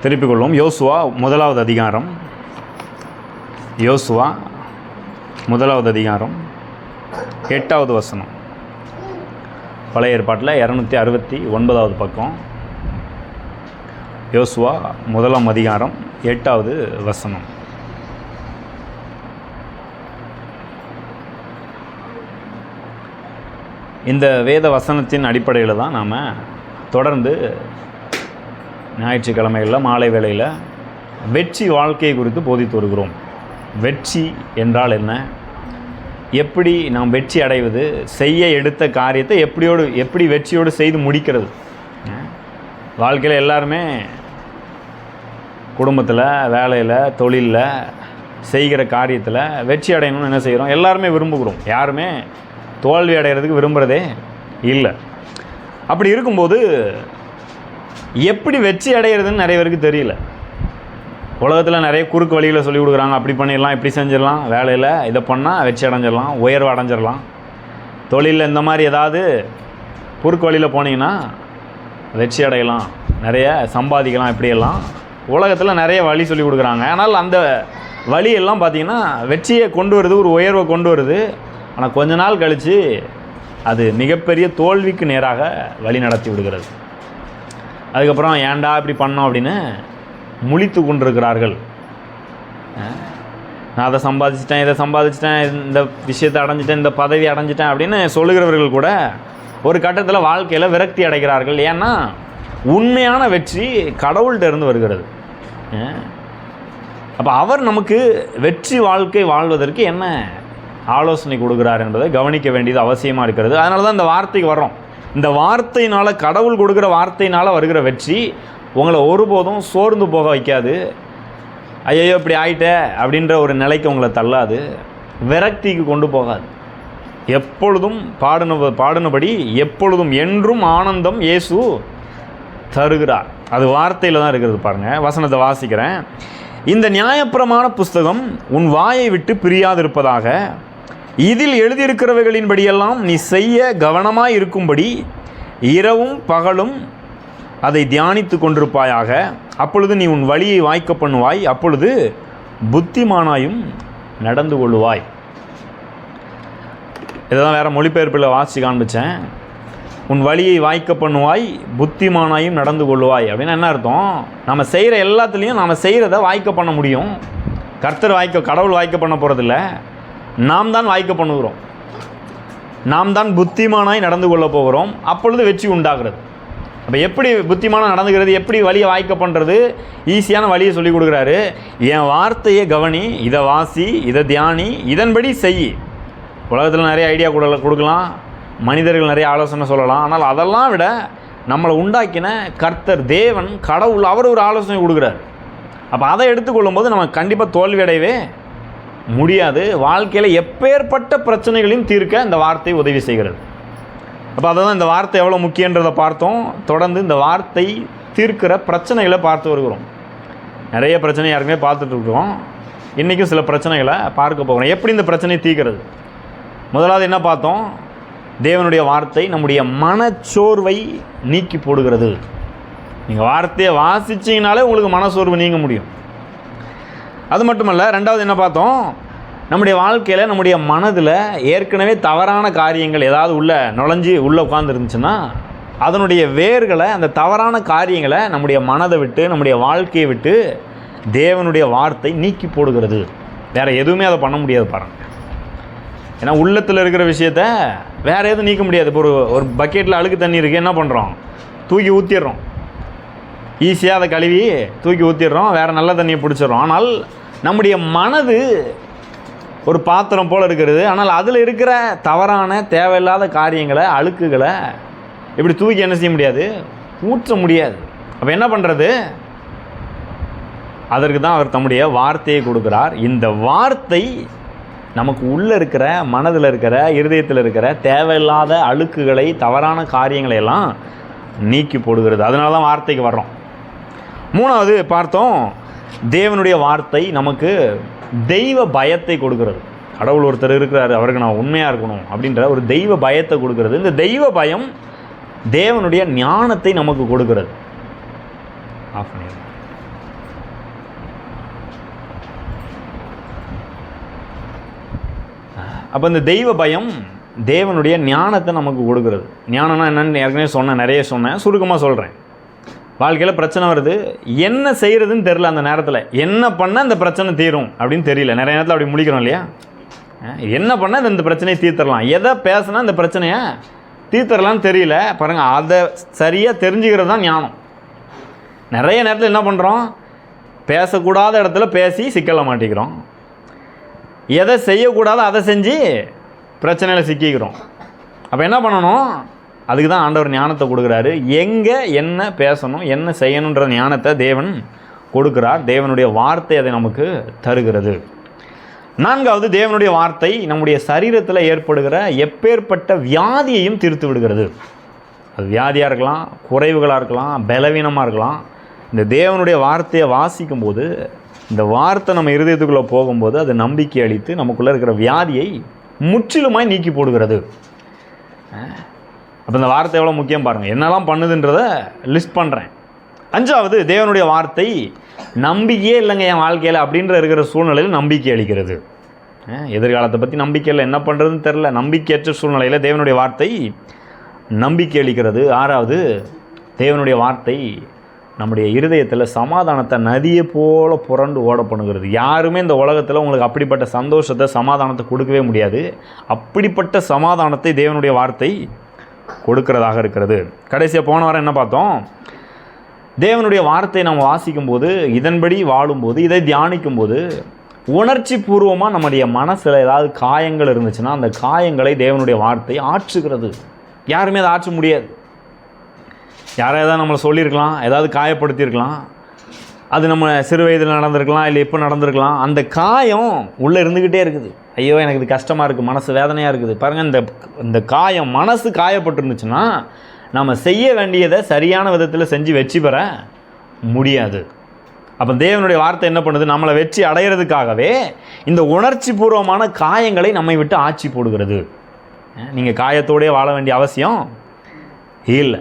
திருப்பிக் கொள்வோம். யோசுவா 1வது அதிகாரம், யோசுவா 1வது அதிகாரம் 8வது வசனம். பழைய ஏற்பாட்டில் 269வது பக்கம். யோசுவா 1ஆம் அதிகாரம் 8வது வசனம். இந்த வேத வசனத்தின் அடிப்படையில் தான் நாம் தொடர்ந்து ஞாயிற்றுக்கிழமைகளில் மாலை வேளையில் வெற்றி வாழ்க்கையை குறித்து போதித்து வருகிறோம். வெற்றி என்றால் என்ன, எப்படி நாம் வெற்றி அடைவது, செய்ய எடுத்த காரியத்தை எப்படி வெற்றியோடு செய்து முடிக்கிறது. வாழ்க்கையில் எல்லாருமே குடும்பத்தில், வேலையில், தொழிலில், செய்கிற காரியத்தில் வெற்றி அடையணும்னு என்ன செய்கிறோம்? எல்லாருமே விரும்புகிறோம். யாருமே தோல்வி அடைகிறதுக்கு விரும்புகிறதே இல்லை. அப்படி இருக்கும்போது எப்படி வெற்றி அடைகிறதுன்னு நிறைய பேருக்கு தெரியல. உலகத்தில் நிறைய குறுக்கு வழியில் சொல்லி கொடுக்குறாங்க. அப்படி பண்ணிடலாம், இப்படி செஞ்சிடலாம், வேலையில் இதை பண்ணால் வெற்றி அடைஞ்சிடலாம், உயர்வு அடைஞ்சிடலாம். தொழிலில் இந்த மாதிரி ஏதாவது குறுக்கு வழியில் போனீங்கன்னா வெற்றி அடையலாம், நிறைய சம்பாதிக்கலாம். இப்படியெல்லாம் உலகத்தில் நிறைய வழி சொல்லி கொடுக்குறாங்க. ஆனால் அந்த வழியெல்லாம் பார்த்திங்கன்னா வெற்றியை கொண்டு வருது, ஒரு உயர்வை கொண்டு வருது. ஆனால் கொஞ்ச நாள் கழித்து அது மிகப்பெரிய தோல்விக்கு நேராக வழி நடத்தி விடுகிறது. அதுக்கப்புறம் ஏன்டா இப்படி பண்ணோம் அப்படின்னு முழித்து கொண்டிருக்கிறார்கள். நான் அதை சம்பாதிச்சிட்டேன், இதை சம்பாதிச்சிட்டேன், இந்த விஷயத்தை அடைஞ்சிட்டேன், இந்த பதவி அடைஞ்சிட்டேன் அப்படின்னு சொல்லுகிறவர்கள் கூட ஒரு கட்டத்தில் வாழ்க்கையில் விரக்தி அடைகிறார்கள். ஏன்னா உண்மையான வெற்றி கடவுள்கிட்ட இருந்து வருகிறது. அப்போ அவர் நமக்கு வெற்றி வாழ்க்கை வாழ்வதற்கு என்ன ஆலோசனை கொடுக்குறார் என்பதை கவனிக்க வேண்டியது அவசியமாக இருக்கிறது. அதனால தான் இந்த வார்த்தைக்கு வர்றோம். இந்த வார்த்தையினால், கடவுள் கொடுக்குற வார்த்தையினால் வருகிற வெற்றி உங்களை ஒருபோதும் சோர்ந்து போக வைக்காது. ஐயோ இப்படி ஆயிட்டே அப்படின்ற ஒரு நிலைக்கு உங்களை தள்ளாது, விரக்திக்கு கொண்டு போகாது. எப்பொழுதும் பாடினபடி எப்பொழுதும் என்றும் ஆனந்தம் இயேசு தருகிறார். அது வார்த்தையில் தான் இருக்கிறது. பாருங்கள், வசனத்தை வாசிக்கிறேன். இந்த நியாயப்பிரமாண புஸ்தகம் உன் வாயை விட்டு பிரியாதிருப்பதாக, இதில் எழுதியிருக்கிறவைகளின்படியெல்லாம் நீ செய்ய கவனமாய் இருக்கும்படி இரவும் பகலும் அதை தியானித்து கொண்டிருப்பாயாக. அப்பொழுது நீ உன் வழியை வாய்க்க பண்ணுவாய், அப்பொழுது புத்திமானாயும் நடந்து கொள்ளுவாய். இதெல்லாம் வேறு மொழிபெயர்ப்பில் வாசித்து காண்பித்தேன். உன் வழியை வாய்க்க பண்ணுவாய், புத்திமானாயும் நடந்து கொள்ளுவாய் அப்படின்னு என்ன அர்த்தம்? நம்ம செய்கிற எல்லாத்துலேயும் நம்ம செய்கிறத வாய்க்க பண்ண முடியும். கடவுள் வாய்க்க பண்ண போகிறதில்ல, நாம் தான் வாய்க்க பண்ணுகிறோம். நாம் தான் புத்திமானாய் நடந்து கொள்ள போகிறோம். அப்பொழுது வெற்றி உண்டாகிறது. அப்போ எப்படி புத்திமானாக நடந்துக்கிறது, எப்படி வழியை வாய்க்க பண்ணுறது, ஈஸியான வழியை சொல்லி கொடுக்குறாரு. என் வார்த்தையை கவனி, இதை வாசி, இதை தியானி, இதன்படி செய். உலகத்தில் நிறைய ஐடியா கொடுக்கலாம், மனிதர்கள் நிறைய ஆலோசனை சொல்லலாம். ஆனால் அதெல்லாம் விட நம்மளை உண்டாக்கின கர்த்தர், தேவன், கடவுள், அவர் ஒரு ஆலோசனை கொடுக்குறார். அப்போ அதை எடுத்துக்கொள்ளும் போது நம்ம கண்டிப்பாக தோல்வி அடையவே முடியாது. வாழ்க்கையில் எப்பேற்பட்ட பிரச்சனைகளையும் தீர்க்க இந்த வார்த்தை உதவி செய்கிறது. அப்போ அதை தான் இந்த வார்த்தை எவ்வளோ முக்கியன்றதை பார்த்தோம். தொடர்ந்து இந்த வார்த்தை தீர்க்கிற பிரச்சனைகளை பார்த்து வருகிறோம். நிறைய பிரச்சனை யாருக்குமே பார்த்துட்ருக்குறோம். இன்றைக்கும் சில பிரச்சனைகளை பார்க்க போகிறோம். எப்படி இந்த பிரச்சனையை தீர்க்கிறது? முதலாவது என்ன பார்த்தோம்? தேவனுடைய வார்த்தை நம்முடைய மனச்சோர்வை நீக்கி போடுகிறது. நீங்கள் வார்த்தையை வாசிச்சிங்கனாலே உங்களுக்கு மனச்சோர்வு நீங்க முடியும். அது மட்டுமல்ல, ரெண்டாவது என்ன பார்த்தோம்? நம்முடைய வாழ்க்கையில், நம்முடைய மனதில் ஏற்கனவே தவறான காரியங்கள் ஏதாவது உள்ளே உட்கார்ந்துருந்துச்சுன்னா அதனுடைய வேர்களை, அந்த தவறான காரியங்களை நம்முடைய மனதை விட்டு, நம்முடைய வாழ்க்கையை விட்டு தேவனுடைய வார்த்தை நீக்கி போடுகிறது. வேறு எதுவுமே அதை பண்ண முடியாது பாருங்கள். ஏன்னா உள்ளத்தில் இருக்கிற விஷயத்த வேறு எதுவும் நீக்க முடியாது. இப்போ ஒரு பக்கெட்டில் அழுக்கு தண்ணி இருக்குது, என்ன பண்ணுறோம்? தூக்கி ஊற்றிடுறோம். ஈஸியாக அதை கழுவி தூக்கி ஊற்றிடுறோம், வேறு நல்ல தண்ணியை பிடிச்சிடுறோம். ஆனால் நம்முடைய மனது ஒரு பாத்திரம் போல் இருக்கிறது. ஆனால் அதில் இருக்கிற தவறான, தேவையில்லாத காரியங்களை, அழுக்குகளை இப்படி தூக்கி என்ன செய்ய முடியாது? ஊற்ற முடியாது. அப்போ என்ன பண்ணுறது? அதற்கு தான் அவர் தம்முடைய வார்த்தையை கொடுக்குறார். இந்த வார்த்தை நமக்கு உள்ளே இருக்கிற, மனதில் இருக்கிற, இருதயத்தில் இருக்கிற தேவையில்லாத அழுக்குகளை, தவறான காரியங்களை எல்லாம் நீக்கி போடுகிறது. அதனால தான் வார்த்தைக்கு வர்றோம். மூணாவது பார்த்தோம், தேவனுடைய வார்த்தை நமக்கு தெய்வ பயத்தை கொடுக்கிறது. கடவுள் ஒருத்தர் இருக்கிறார், அவருக்கு நான் உண்மையாக இருக்கணும் அப்படின்ற ஒரு தெய்வ பயத்தை கொடுக்கிறது. இந்த தெய்வ பயம் தேவனுடைய ஞானத்தை நமக்கு கொடுக்கிறது. ஆஃப் பண்ணிடுறேன். அப்போ இந்த தெய்வ பயம் தேவனுடைய ஞானத்தை நமக்கு கொடுக்குறது. ஞானம்னா என்னென்னு ஏற்கனவே சொன்னேன், சுருக்கமாக சொல்கிறேன். வாழ்க்கையில் பிரச்சனை வருது, என்ன செய்கிறதுன்னு தெரில, அந்த நேரத்தில் என்ன பண்ணால் இந்த பிரச்சனை தீரும் அப்படின்னு தெரியல. நிறைய நேரத்தில் அப்படி முடிக்கிறோம் இல்லையா? என்ன பண்ணால் இந்த பிரச்சனையை தீர்த்தரலாம், எதை பேசினா இந்த பிரச்சனையை தீர்த்தரலான்னு தெரியல. பாருங்கள், அதை சரியாக தெரிஞ்சுக்கிறது தான் ஞானம். நிறைய நேரத்தில் என்ன பண்ணுறோம், பேசக்கூடாத இடத்துல பேசி சிக்கலை மாட்டிக்கிறோம், எதை செய்யக்கூடாதோ அதை செஞ்சு பிரச்சனையில் சிக்கிக்கிறோம். அப்போ என்ன பண்ணணும், அதுக்கு தான் ஆண்டவர் ஞானத்தை கொடுக்குறாரு. எங்கே என்ன பேசணும், என்ன செய்யணுன்ற ஞானத்தை தேவன் கொடுக்குறார். தேவனுடைய வார்த்தை அதை நமக்கு தருகிறது. 4வது, தேவனுடைய வார்த்தை நம்முடைய சரீரத்தில் ஏற்படுகிற எப்பேற்பட்ட வியாதியையும் தீர்த்து விடுகிறது. அது வியாதியாக இருக்கலாம், குறைவுகளாக இருக்கலாம், பலவீனமாக இருக்கலாம். இந்த தேவனுடைய வார்த்தையை வாசிக்கும்போது, இந்த வார்த்தை நம்ம இருதயத்துக்குள்ளே போகும்போது அது நம்பிக்கை அளித்து நமக்குள்ளே இருக்கிற வியாதியை முற்றிலுமாய் நீக்கி போடுகிறது. அப்போ இந்த வார்த்தை எவ்வளோ முக்கியம் பாருங்கள். என்னெல்லாம் பண்ணுதுன்றதை லிஸ்ட் பண்ணுறேன். 5வது, தேவனுடைய வார்த்தை நம்பிக்கையே இல்லைங்க என் வாழ்க்கையில் அப்படின்ற இருக்கிற சூழ்நிலையில் நம்பிக்கை அளிக்கிறது. எதிர்காலத்தை பற்றி நம்பிக்கை இல்லை, என்ன பண்ணுறதுன்னு தெரில, நம்பிக்கையற்ற சூழ்நிலையில் தேவனுடைய வார்த்தை நம்பிக்கை அளிக்கிறது. 6வது, தேவனுடைய வார்த்தை நம்முடைய இருதயத்தில் சமாதானத்தை நதியை போல் புரண்டு ஓட பண்ணுகிறது. யாருமே இந்த உலகத்தில் உங்களுக்கு அப்படிப்பட்ட சந்தோஷத்தை, சமாதானத்தை கொடுக்கவே முடியாது. அப்படிப்பட்ட சமாதானத்தை தேவனுடைய வார்த்தை கொடுக்கிறதாக இருக்கிறது. கடைசியாக போன வாரம் என்ன பார்த்தோம், தேவனுடைய வார்த்தையை நம்ம வாசிக்கும்போது, இதன்படி வாழும்போது, இதை தியானிக்கும்போது உணர்ச்சி பூர்வமாக நம்முடைய மனசில் ஏதாவது காயங்கள் இருந்துச்சுன்னா அந்த காயங்களை தேவனுடைய வார்த்தை ஆற்றுகிறது. யாருமே அதை ஆற்ற முடியாது. யாராவது நம்மளை சொல்லியிருக்கலாம், ஏதாவது காயப்படுத்தியிருக்கலாம், அது நம்ம சிறு வயதில் நடந்திருக்கலாம், இல்லை இப்போ நடந்திருக்கலாம். அந்த காயம் உள்ளே இருந்துக்கிட்டே இருக்குது. ஐயோ எனக்கு இது கஷ்டமாக இருக்குது, மனசு வேதனையாக இருக்குது. பாருங்கள், இந்த காயம் மனசு காயப்பட்டுருந்துச்சுன்னா நம்ம செய்ய வேண்டியதை சரியான விதத்தில் செஞ்சு வெற்றி பெற முடியாது. அப்போ தேவனுடைய வார்த்தை என்ன பண்ணுது, நம்மளை வெற்றி அடைகிறதுக்காகவே இந்த உணர்ச்சி பூர்வமான காயங்களை நம்மை விட்டு ஆட்சி போடுகிறது. நீங்கள் காயத்தோடே வாழ வேண்டிய அவசியம் இல்லை.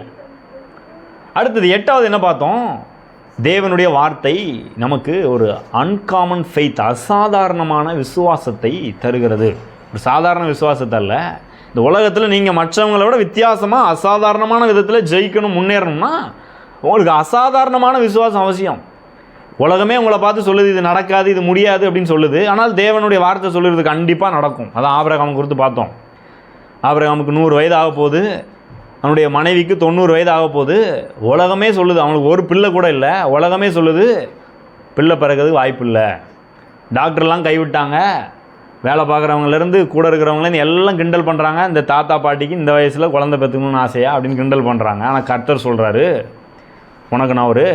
அடுத்தது 8வது என்ன பார்த்தோம், தேவனுடைய வார்த்தை நமக்கு ஒரு அன்காமன் ஃபெய்த், அசாதாரணமான விசுவாசத்தை தருகிறது. ஒரு சாதாரண விசுவாசத்தை அல்ல, இந்த உலகத்தில் நீங்கள் மற்றவங்களை விட வித்தியாசமாக அசாதாரணமான விதத்தில் ஜெயிக்கணும், முன்னேறணும்னா உங்களுக்கு அசாதாரணமான விசுவாசம் அவசியம். உலகமே உங்களை பார்த்து சொல்லுது இது நடக்காது, இது முடியாது அப்படின்னு சொல்லுது. ஆனால் தேவனுடைய வார்த்தை சொல்லுறது கண்டிப்பாக நடக்கும். அதான் ஆபிரகாமுக்கு குறித்து பார்த்தோம். ஆபிரகாமுக்கு 100 வயது ஆக போகுது, அவனுடைய மனைவிக்கு 90 வயது ஆக போகுது. உலகமே சொல்லுது அவனுக்கு ஒரு பிள்ளை கூட இல்லை. உலகமே சொல்லுது பிள்ளை பிறகுறதுக்கு வாய்ப்பு இல்லை. டாக்டர்லாம் கைவிட்டாங்க. வேலை பார்க்குறவங்கலேருந்து கூட இருக்கிறவங்களேருந்து எல்லாம் கிண்டல் பண்ணுறாங்க. இந்த தாத்தா பாட்டிக்கு இந்த வயசில் குழந்தை பெற்றுக்கணும்னு ஆசையா அப்படின்னு கிண்டல் பண்ணுறாங்க. ஆனால் கர்த்தர் சொல்கிறாரு, உனக்கு நான் ஒரு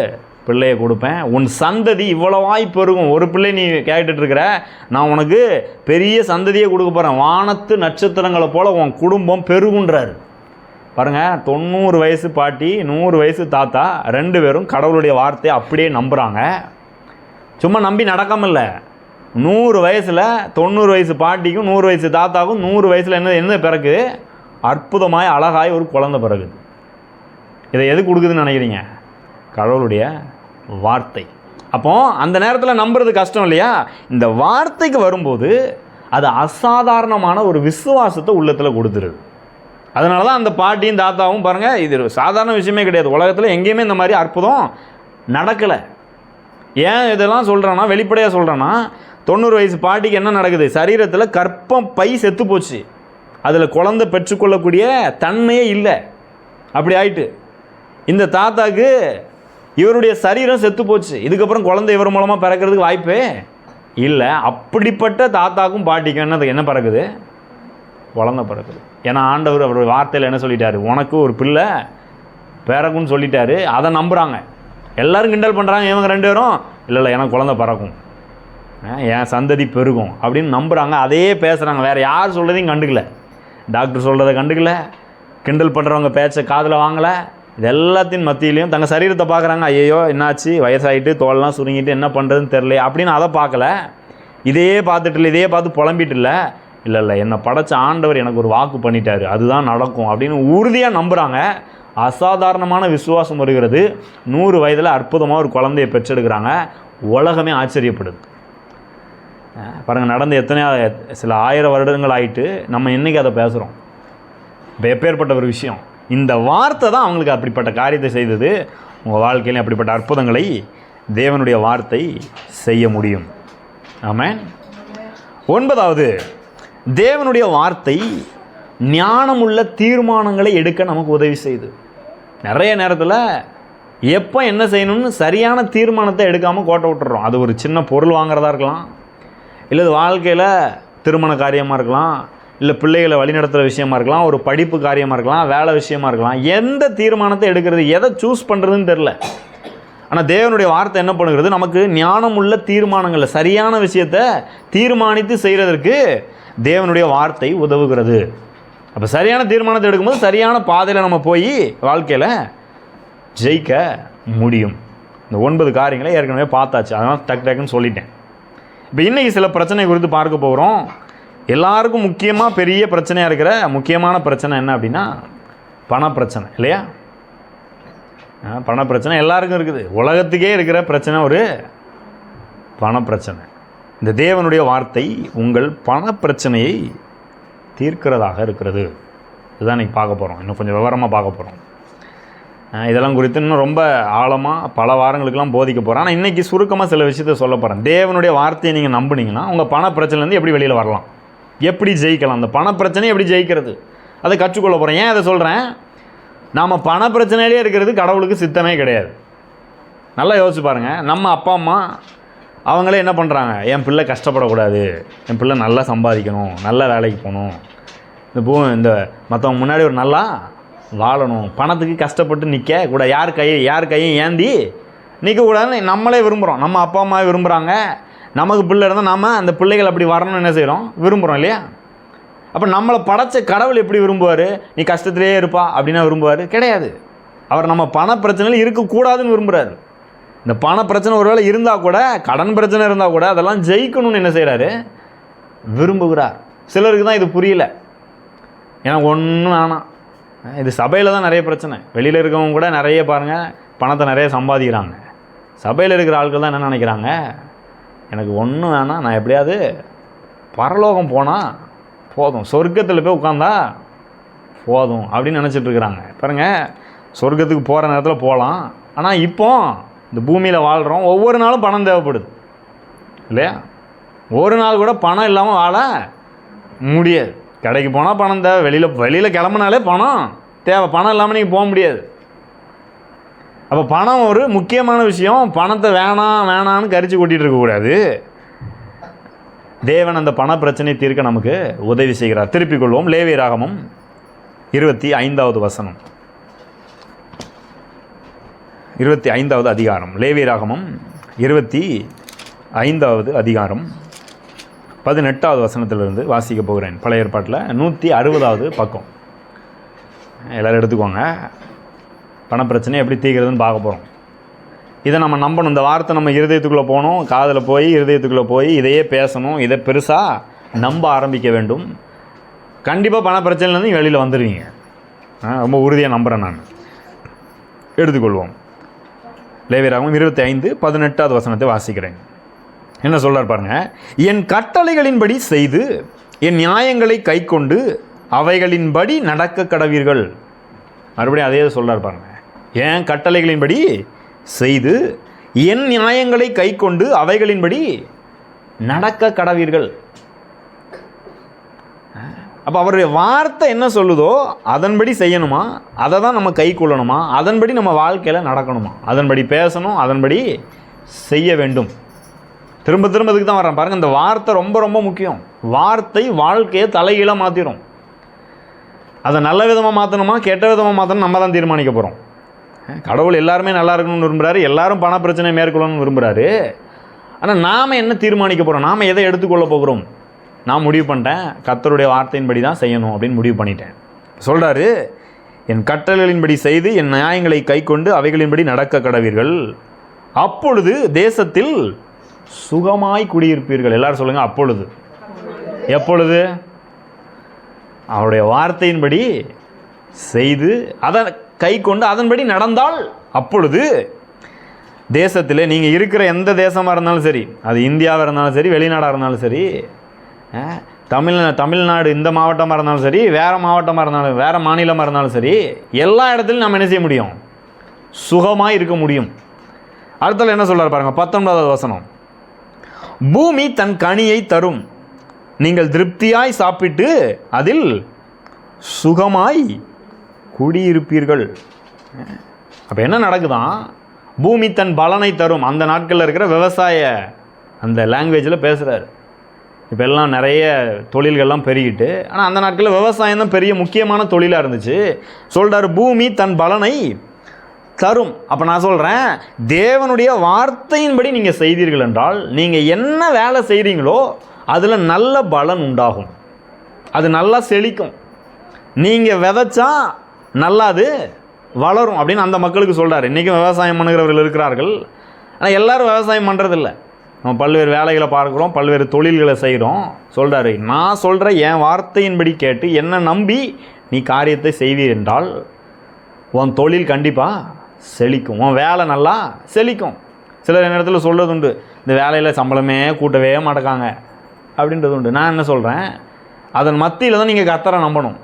பிள்ளையை கொடுப்பேன், உன் சந்ததி இவ்வளவாய் பெருகும். ஒரு பிள்ளை நீ கேட்டுட்ருக்கிற, நான் உனக்கு பெரிய சந்ததியை கொடுக்க போகிறேன், வானத்து நட்சத்திரங்களை போல் உன் குடும்பம் பெருகுன்றார். பாருங்கள், 90 வயசு பாட்டி, 100 வயசு தாத்தா, 2 பேரும் கடவுளுடைய வார்த்தையை அப்படியே நம்புகிறாங்க. சும்மா நம்பி நடக்காமல் இல்லை, 100 வயசில் 90 வயசு பாட்டிக்கும் 100 வயசு தாத்தாவுக்கும் 100 வயசில் என்ன பிறகு அற்புதமாய் அழகாய் ஒரு குழந்தை பிறகுது. இதை எது கொடுக்குதுன்னு நினைக்கிறீங்க? கடவுளுடைய வார்த்தை. அப்போ அந்த நேரத்தில் நம்புறது கஷ்டம் இல்லையா? இந்த வார்த்தைக்கு வரும்போது அது அசாதாரணமான ஒரு விசுவாசத்தை உள்ளத்தில் கொடுத்துருது. அதனால தான் அந்த பாட்டியும் தாத்தாவும் பாருங்கள், இது சாதாரண விஷயமே கிடையாது. உலகத்தில் எங்கேயுமே இந்த மாதிரி அற்புதம் நடக்கலை. ஏன் இதெல்லாம் சொல்கிறேன்னா, வெளிப்படையாக சொல்கிறேன்னா, 90 வயசு பாட்டிக்கு என்ன நடக்குது, சரீரத்தில் கர்ப்பம் பை செத்து போச்சு, அதில் குழந்தை பெற்றுக்கொள்ளக்கூடிய தன்மையே இல்லை, அப்படி ஆயிட்டு. இந்த தாத்தாக்கு இவருடைய சரீரம் செத்து போச்சு, இதுக்கப்புறம் குழந்தை இவர் மூலமாக பிறக்கிறதுக்கு வாய்ப்பே இல்லை. அப்படிப்பட்ட தாத்தாக்கும் பாட்டிக்கும் என்ன பிறகுது? குழந்தை பிறக்குது. ஏன்னா ஆண்டவர் அவருடைய வார்த்தையில் என்ன சொல்லிட்டாரு, உனக்கு ஒரு பிள்ளை பிறக்கும்னு சொல்லிட்டாரு. அதை நம்புகிறாங்க. எல்லோரும் கிண்டல் பண்ணுறாங்க, இவங்க 2 பேரும் இல்லை எனக்கு குழந்தை பிறக்கும், என் சந்ததி பெருகும் அப்படின்னு நம்புகிறாங்க. அதையே பேசுகிறாங்க. வேறு யார் சொல்கிறதையும் கண்டுக்கல, டாக்டர் சொல்கிறத கண்டுக்கல, கிண்டல் பண்ணுறவங்க பேச்சை காதில் வாங்கலை. இது எல்லாத்தின் மத்தியிலையும் தங்கள் சரீரத்தை பார்க்குறாங்க. ஐயோ என்னாச்சு, வயசாகிட்டு தோல்லாம் சுருங்கிட்டு என்ன பண்ணுறதுன்னு தெரில அப்படின்னு அதை பார்க்கல. இதையே பார்த்துட்டு இல்லை, இதையே பார்த்து புலம்பிட்டு இல்லை, இல்லை என்னை படைச்ச ஆண்டவர் எனக்கு ஒரு வாக்கு பண்ணிட்டாரு, அதுதான் நடக்கும் அப்படின்னு உறுதியாக நம்புகிறாங்க. அசாதாரணமான விசுவாசம் வருகிறது. 100 வயதில் அற்புதமாக ஒரு குழந்தையை பெற்றெடுக்கிறாங்க. உலகமே ஆச்சரியப்படுது. பாருங்கள், நடந்து சில 1000 வருடங்கள் ஆகிட்டு நம்ம இன்றைக்கி அதை பேசுகிறோம். இப்போ எப்பேற்பட்ட ஒரு விஷயம்! இந்த வார்த்தை தான் அவங்களுக்கு அப்படிப்பட்ட காரியத்தை செய்தது. உங்கள் வாழ்க்கையிலும் அப்படிப்பட்ட அற்புதங்களை தேவனுடைய வார்த்தை செய்ய முடியும். ஆமென். 9வது, தேவனுடைய வார்த்தை ஞானமுள்ள தீர்மானங்களை எடுக்க நமக்கு உதவி செய்யுது. நிறைய நேரத்தில் எப்போ என்ன செய்யணும்னு சரியான தீர்மானத்தை எடுக்காமல் கோட்டை விட்டுறோம். அது ஒரு சின்ன பொருள் வாங்குறதா இருக்கலாம், இல்லை வாழ்க்கையில் திருமண காரியமாக இருக்கலாம், இல்லை பிள்ளைகளை வழிநடத்துகிற விஷயமா இருக்கலாம், ஒரு படிப்பு காரியமாக இருக்கலாம், வேலை விஷயமா இருக்கலாம். எந்த தீர்மானத்தை எடுக்கிறது, எதை சூஸ் பண்ணுறதுன்னு தெரில. ஆனால் தேவனுடைய வார்த்தை என்ன பண்ணுகிறது, நமக்கு ஞானமுள்ள தீர்மானங்களில் சரியான விஷயத்தை தீர்மானித்து செய்கிறதற்கு தேவனுடைய வார்த்தை உதவுகிறது. அப்போ சரியான தீர்மானத்தை எடுக்கும்போது சரியான பாதையில் நம்ம போய் வாழ்க்கையில் ஜெயிக்க முடியும். இந்த 9 காரியங்களை ஏற்கனவே பார்த்தாச்சு, அதனால் டக்குன்னு சொல்லிட்டேன். இப்போ இன்றைக்கி சில பிரச்சனை குறித்து பார்க்க போகிறோம். எல்லாருக்கும் முக்கியமாக பெரிய பிரச்சனையாக இருக்கிற முக்கியமான பிரச்சனை என்ன அப்படின்னா பணப்பிரச்சனை, இல்லையா? பணப்பிரச்சனை எல்லாருக்கும் இருக்குது. உலகத்துக்கே இருக்கிற பிரச்சனை ஒரு பணப்பிரச்சனை. இந்த தேவனுடைய வார்த்தை உங்கள் பணப்பிரச்சனையை தீர்க்கிறதாக இருக்கிறது. இதுதான் இன்றைக்கி பார்க்க போகிறோம். இன்னும் கொஞ்சம் விவரமாக பார்க்க போகிறோம். இதெல்லாம் குறித்து இன்னும் ரொம்ப ஆழமாக பல வாரங்களுக்கெல்லாம் போதிக்க போகிறேன். ஆனால் இன்றைக்கி சுருக்கமாக சில விஷயத்தை சொல்ல போகிறேன். தேவனுடைய வார்த்தையை நீங்கள் நம்பினீங்கன்னா உங்கள் பணப்பிரச்சனைலேருந்து எப்படி வெளியில் வரலாம், எப்படி ஜெயிக்கலாம், அந்த பணப்பிரச்சனையை எப்படி ஜெயிக்கிறது, அதை கற்றுக்கொள்ள போகிறேன். ஏன் அதை சொல்கிறேன்? நாம் பணப்பிரச்சனையிலே இருக்கிறது கடவுளுக்கு சித்தமே கிடையாது. நல்லா யோசிச்சு பாருங்கள். நம்ம அப்பா அம்மா அவங்களே என்ன பண்ணுறாங்க, என் பிள்ளை கஷ்டப்படக்கூடாது, என் பிள்ளை நல்லா சம்பாதிக்கணும், நல்ல வேலைக்கு போகணும், இந்த மற்றவங்க முன்னாடி ஒரு நல்லா வாழணும், பணத்துக்கு கஷ்டப்பட்டு நிற்க கூட, யார் கையும் ஏந்தி நிற்கக்கூடாதுன்னு நம்மளே விரும்புகிறோம். நம்ம அப்பா அம்மாவே விரும்புகிறாங்க. நமக்கு பிள்ளை இருந்தால் நம்ம அந்த பிள்ளைகள் அப்படி வரணும்னு என்ன செய்கிறோம், விரும்புகிறோம், இல்லையா? அப்போ நம்மளை படைச்ச கடவுள் எப்படி விரும்புவார்? நீ கஷ்டத்திலே இருப்பா அப்படின்னா விரும்புவார்? கிடையாது. அவர் நம்ம பண பிரச்சனையில் இருக்கக்கூடாதுன்னு விரும்புகிறார். இந்த பண பிரச்சனை ஒருவேளை இருந்தால் கூட, கடன் பிரச்சனை இருந்தால் கூட அதெல்லாம் ஜெயிக்கணும்னு என்ன செய்கிறாரு, விரும்புகிறார். சிலருக்கு தான் இது புரியல. ஏன்னா ஒன்றும் வேணாம், இது சபையில் தான் நிறைய பிரச்சனை. வெளியில் இருக்கவங்க கூட நிறைய பாருங்கள் பணத்தை நிறைய சம்பாதிக்கிறாங்க. சபையில் இருக்கிற ஆட்கள் தான் என்ன நினைக்கிறாங்க, எனக்கு ஒன்றும் வேணாம், நான் எப்படியாவது பரலோகம் போனால் போதும், சொர்க்கத்தில் போய் உட்காந்தா போதும் அப்படின்னு நினச்சிட்ருக்குறாங்க. பாருங்கள், சொர்க்கத்துக்கு போகிற நேரத்தில் போகலாம். ஆனால் இப்போ இந்த பூமியில் வாழ்கிறோம், ஒவ்வொரு நாளும் பணம் தேவைப்படுது, இல்லையா? ஒரு நாள் கூட பணம் இல்லாமல் வாழ முடியாது. கடைக்கு போனால் பணம் தேவை, வெளியில் கிளம்புனாலே பணம் தேவை. பணம் இல்லாமல் நீங்கள் போக முடியாது. அப்போ பணம் ஒரு முக்கியமான விஷயம். பணத்தை வேணான்னு கரிச்சு கொட்டிகிட்டு இருக்கக்கூடாது. தேவன் அந்த பண பிரச்சனையை தீர்க்க நமக்கு உதவி செய்கிறார். திருப்பிக் கொள்வோம். லேவியராகமம் 25வது வசனம், 25வது அதிகாரம். லேவியராகமம் 25வது அதிகாரம் 18வது வசனத்திலிருந்து வாசிக்க போகிறேன். பழைய ஏற்பாட்டில் 160வது பக்கம். எல்லோரும் எடுத்துக்கோங்க. பணப்பிரச்சனை எப்படி தீர்க்கிறதுன்னு பார்க்க போகிறோம். இதை நம்ம நம்பணும். இந்த வார்த்தை நம்ம இருதயத்துக்குள்ளே போகணும், காதில் போய் இருதயத்துக்குள்ளே போய் இதையே பேசணும். இதை பெருசாக நம்ப ஆரம்பிக்க வேண்டும். கண்டிப்பாக பணப்பிரச்சனையிலேருந்து வெளியில் வந்துடுவீங்க. ரொம்ப உறுதியாக நம்புகிறேன் நான். எடுத்துக்கொள்வோம். லேவியராகமம் 25:18வது வசனத்தை வாசிக்கிறேன். என்ன சொல்கிறார் பாருங்க, என் கட்டளைகளின்படி செய்து என் நியாயங்களை கை கொண்டு அவைகளின்படி நடக்க கடவீர்கள். மறுபடியும் அதே சொல்கிறார் பாருங்க, என் கட்டளைகளின்படி செய்து என் நியாயங்களை கை கொண்டு அவைகளின்படி நடக்க கடவீர்கள். அப்போ அவருடைய வார்த்தை என்ன சொல்லுதோ அதன்படி செய்யணுமா, அதை தான் நம்ம கை கொள்ளணுமா, அதன்படி நம்ம வாழ்க்கையில் நடக்கணுமா, அதன்படி பேசணும், அதன்படி செய்ய வேண்டும். திரும்ப இதுக்கு தான் வர்றேன் பாருங்கள். இந்த வார்த்தை ரொம்ப ரொம்ப முக்கியம். வார்த்தை வாழ்க்கையை தலைகீழாக மாற்றிடும். அதை நல்ல விதமாக மாற்றணுமா கெட்ட விதமாக மாற்றணும் நம்ம தான் தீர்மானிக்க போகிறோம். கடவுள் எல்லாருமே நல்லா இருக்கணும்னு விரும்புகிறாரு, எல்லாரும் பண பிரச்சனை மேற்கொள்ளணும்னு விரும்புகிறாரு. ஆனால் நாம் என்ன தீர்மானிக்க போகிறோம், நாம் எதை எடுத்துக்கொள்ள போகிறோம்? நான் முடிவு பண்ணிட்டேன், கர்த்தருடைய வார்த்தையின்படி தான் செய்யணும் அப்படின்னு முடிவு பண்ணிட்டேன். சொல்கிறாரு, என் கட்டளைகளின்படி செய்து என் நியாயங்களை கை கொண்டு அவைகளின்படி நடக்க கடவீர்கள், அப்பொழுது தேசத்தில் சுகமாய் குடியிருப்பீர்கள். எல்லாரும் சொல்லுங்கள், அப்பொழுது. எப்பொழுது? அவருடைய வார்த்தையின்படி செய்து அதை கை கொண்டு அதன்படி நடந்தால் அப்பொழுது தேசத்தில் நீங்கள் இருக்கிற எந்த தேசமாக இருந்தாலும் சரி, அது இந்தியாவாக இருந்தாலும் சரி, வெளிநாடாக இருந்தாலும் சரி, தமிழ்நாடு இந்த மாவட்டமாக இருந்தாலும் சரி, வேறு மாவட்டமாக இருந்தாலும், வேறு மாநிலமாக இருந்தாலும் சரி, எல்லா இடத்துலையும் நம்ம என்ன செய்ய முடியும்? சுகமாக இருக்க முடியும். அடுத்தது என்ன சொல்கிறார் பாருங்கள், 19வது வசனம். பூமி தன் கனியை தரும், நீங்கள் திருப்தியாய் சாப்பிட்டு அதில் சுகமாய் குடியிருப்பீர்கள். அப்போ என்ன நடக்குதான்? பூமி தன் பலனை தரும். அந்த நாட்களில் இருக்கிற விவசாய அந்த லாங்குவேஜில் பேசுகிறார். இப்போ எல்லாம் நிறைய தொழில்கள்லாம் பெருகிட்டு, ஆனால் அந்த நாட்களில் விவசாயம் தான் பெரிய முக்கியமான தொழிலாக இருந்துச்சு. சொல்கிறார், பூமி தன் பலனை தரும். அப்போ நான் சொல்கிறேன், தேவனுடைய வார்த்தையின்படி நீங்கள் செய்தீர்கள் என்றால், நீங்கள் என்ன வேலை செய்கிறீங்களோ அதில் நல்ல பலன் உண்டாகும், அது நல்லா செழிக்கும். நீங்கள் விதைச்சா நல்லா அது வளரும் அப்படின்னு அந்த மக்களுக்கு சொல்கிறார். இன்றைக்கும் விவசாயம் பண்ணுகிறவர்கள் இருக்கிறார்கள், ஆனால் எல்லோரும் விவசாயம் பண்ணுறதில்ல. நம்ம பல்வேறு வேலைகளை பார்க்குறோம், பல்வேறு தொழில்களை செய்கிறோம். சொல்கிறாரு, நான் சொல்கிற என் வார்த்தையின்படி கேட்டு என்னை நம்பி நீ காரியத்தை செய்வீர் என்றால் உன் தொழில் கண்டிப்பாக செழிக்கும், உன் வேலை நல்லா செழிக்கும். சிலர் என்ன இடத்துல சொல்கிறது உண்டு, இந்த வேலையில் சம்பளமே கூட்டவே மாட்டேக்காங்க அப்படின்றது உண்டு. நான் என்ன சொல்கிறேன், அதன் மத்தியில் தான் நீங்கள் கர்த்தரை நம்பணும்.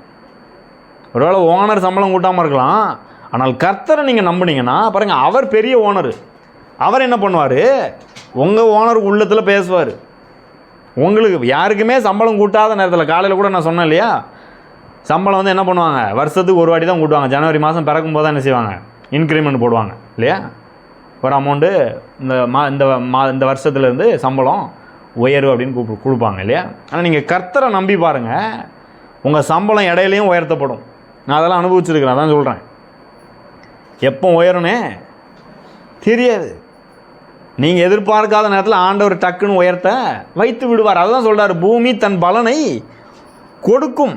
ஒருவேளை ஓனர் சம்பளம் கூட்டாமல் இருக்கலாம், ஆனால் கர்த்தரை நீங்கள் நம்பினீங்கன்னா பாருங்கள், அவர் பெரிய ஓனர். அவர் என்ன பண்ணுவார், உங்கள் ஓனருக்கு உள்ளத்தில் பேசுவார். உங்களுக்கு யாருக்குமே சம்பளம் கூட்டாத நேரத்தில், காலையில் கூட நான் சொன்னேன் இல்லையா, சம்பளம் வந்து என்ன பண்ணுவாங்க, வருஷத்துக்கு ஒரு வாட்டி தான் கூட்டுவாங்க. ஜனவரி மாதம் பிறக்கும் போது தான் என்ன செய்வாங்க, இன்க்ரிமெண்ட் போடுவாங்க இல்லையா, ஒரு அமௌண்ட்டு இந்த வருஷத்துலேருந்து சம்பளம் உயர்வு அப்படின்னு கொடுப்பாங்க இல்லையா. ஆனால் நீங்கள் கர்த்தரை நம்பி பாருங்கள், உங்கள் சம்பளம் இடையிலையும் உயர்த்தப்படும். நான் அதெல்லாம் அனுபவிச்சிருக்கிறேன், அதான் சொல்கிறேன். எப்போ உயருனே தெரியாது. நீங்கள் எதிர்பார்க்காத நேரத்தில் ஆண்டவர் டக்குன்னு உயர்த்த வைத்து விடுவார். அதுதான் சொல்கிறார், பூமி தன் பலனை கொடுக்கும்.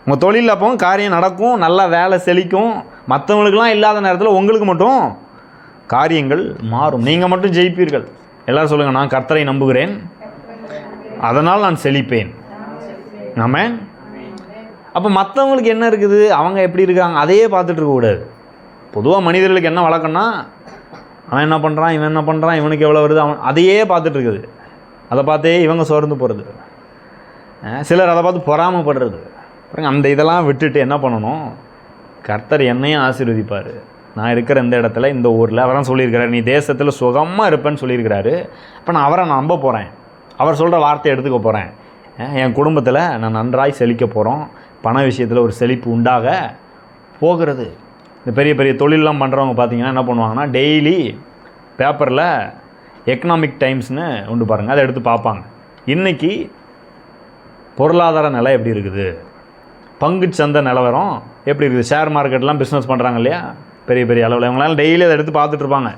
உங்கள் தொழிலில் அப்போ காரியம் நடக்கும், நல்லா வேலை செழிக்கும். மற்றவங்களுக்கெல்லாம் இல்லாத நேரத்தில் உங்களுக்கு மட்டும் காரியங்கள் மாறும், நீங்கள் மட்டும் ஜெயிப்பீர்கள். எல்லோரும் சொல்லுங்கள், நான் கர்த்தரை நம்புகிறேன், அதனால் நான் செழிப்பேன். ஆமென். அப்போ மற்றவங்களுக்கு என்ன இருக்குது, அவங்க எப்படி இருக்காங்க, அதையே பார்த்துட்டு இருக்கக்கூடாது. பொதுவாக மனிதர்களுக்கு என்ன வழக்கம்னா, அவன் என்ன பண்ணுறான், இவன் என்ன பண்ணுறான், இவனுக்கு எவ்வளோ வருது, அவன் அதையே பார்த்துட்டு இருக்குது. அதை பார்த்தே இவங்க சோர்ந்து போகிறது, சிலர் அதை பார்த்து பொறாமப்படுறது. அந்த இதெல்லாம் விட்டுட்டு என்ன பண்ணணும், கர்த்தர் என்னையும் ஆசீர்வதிப்பார். நான் இருக்கிற இந்த இடத்துல, இந்த ஊரில் அவரான் சொல்லியிருக்கிறார், நீ தேசத்தில் சுகமாக இருப்பேன்னு சொல்லியிருக்கிறாரு. அப்போ நான் அவரை நான் நம்ப போகிறேன், அவர் சொல்கிற வார்த்தையை எடுத்துக்க போகிறேன். என் குடும்பத்தில் நான் நன்றாய் செழிக்க போகிறோம், பண விஷயத்தில் ஒரு செழிப்பு உண்டாக போகிறது. இந்த பெரிய பெரிய தொழிலெலாம் பண்ணுறவங்க பார்த்திங்கன்னா என்ன பண்ணுவாங்கன்னா, டெய்லி பேப்பரில் எக்கனாமிக் டைம்ஸ்னு உண்டு பாருங்கள், அதை எடுத்து பார்ப்பாங்க. இன்றைக்கி பொருளாதார நிலை எப்படி இருக்குது, பங்குச்சந்தை நிலவரம் எப்படி இருக்குது, ஷேர் மார்க்கெட்லாம் பிஸ்னஸ் பண்ணுறாங்க இல்லையா பெரிய பெரிய அளவில், இவங்களால டெய்லி அதை எடுத்து பார்த்துட்ருப்பாங்க.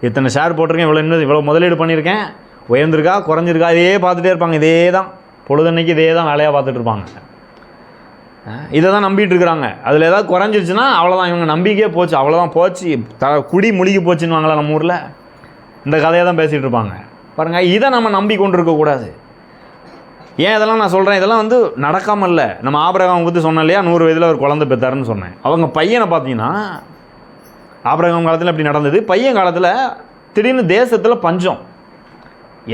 இத்தனை ஷேர் போட்டிருக்கேன், இவ்வளோ முதலீடு பண்ணியிருக்கேன், உயர்ந்திருக்கா குறைஞ்சிருக்கா, இதே பார்த்துட்டே இருப்பாங்க. இதே தான் பொழுதன்னைக்கு இதே தான் வேலையாக பார்த்துட்ருப்பாங்க. இதை தான் நம்பிட்டு இருக்கிறாங்க. அதில் ஏதாவது குறைஞ்சிருச்சுன்னா அவ்வளோதான், இவங்க நம்பிக்கையே போச்சு, அவ்வளோதான் போச்சு, குடி முழுகி போச்சுன்னுவாங்களா நம்ம ஊரில், இந்த கதையை தான் பேசிகிட்டு இருப்பாங்க பாருங்கள். இதை நம்ம நம்பி கொண்டு இருக்கக்கூடாது. ஏன் இதெல்லாம் நான் சொல்கிறேன், இதெல்லாம் வந்து நடக்காமல் இல்லை. நம்ம ஆபிரகாம் பற்றி சொன்னேன் இல்லையா, 100 வயதில் ஒரு குழந்தை பெற்றாருன்னு சொன்னேன். அவங்க பையனை பார்த்தீங்கன்னா, ஆபிரகாம் காலத்தில் அப்படி நடந்தது. பையன் காலத்தில் திடீர்னு தேசத்தில் பஞ்சம்,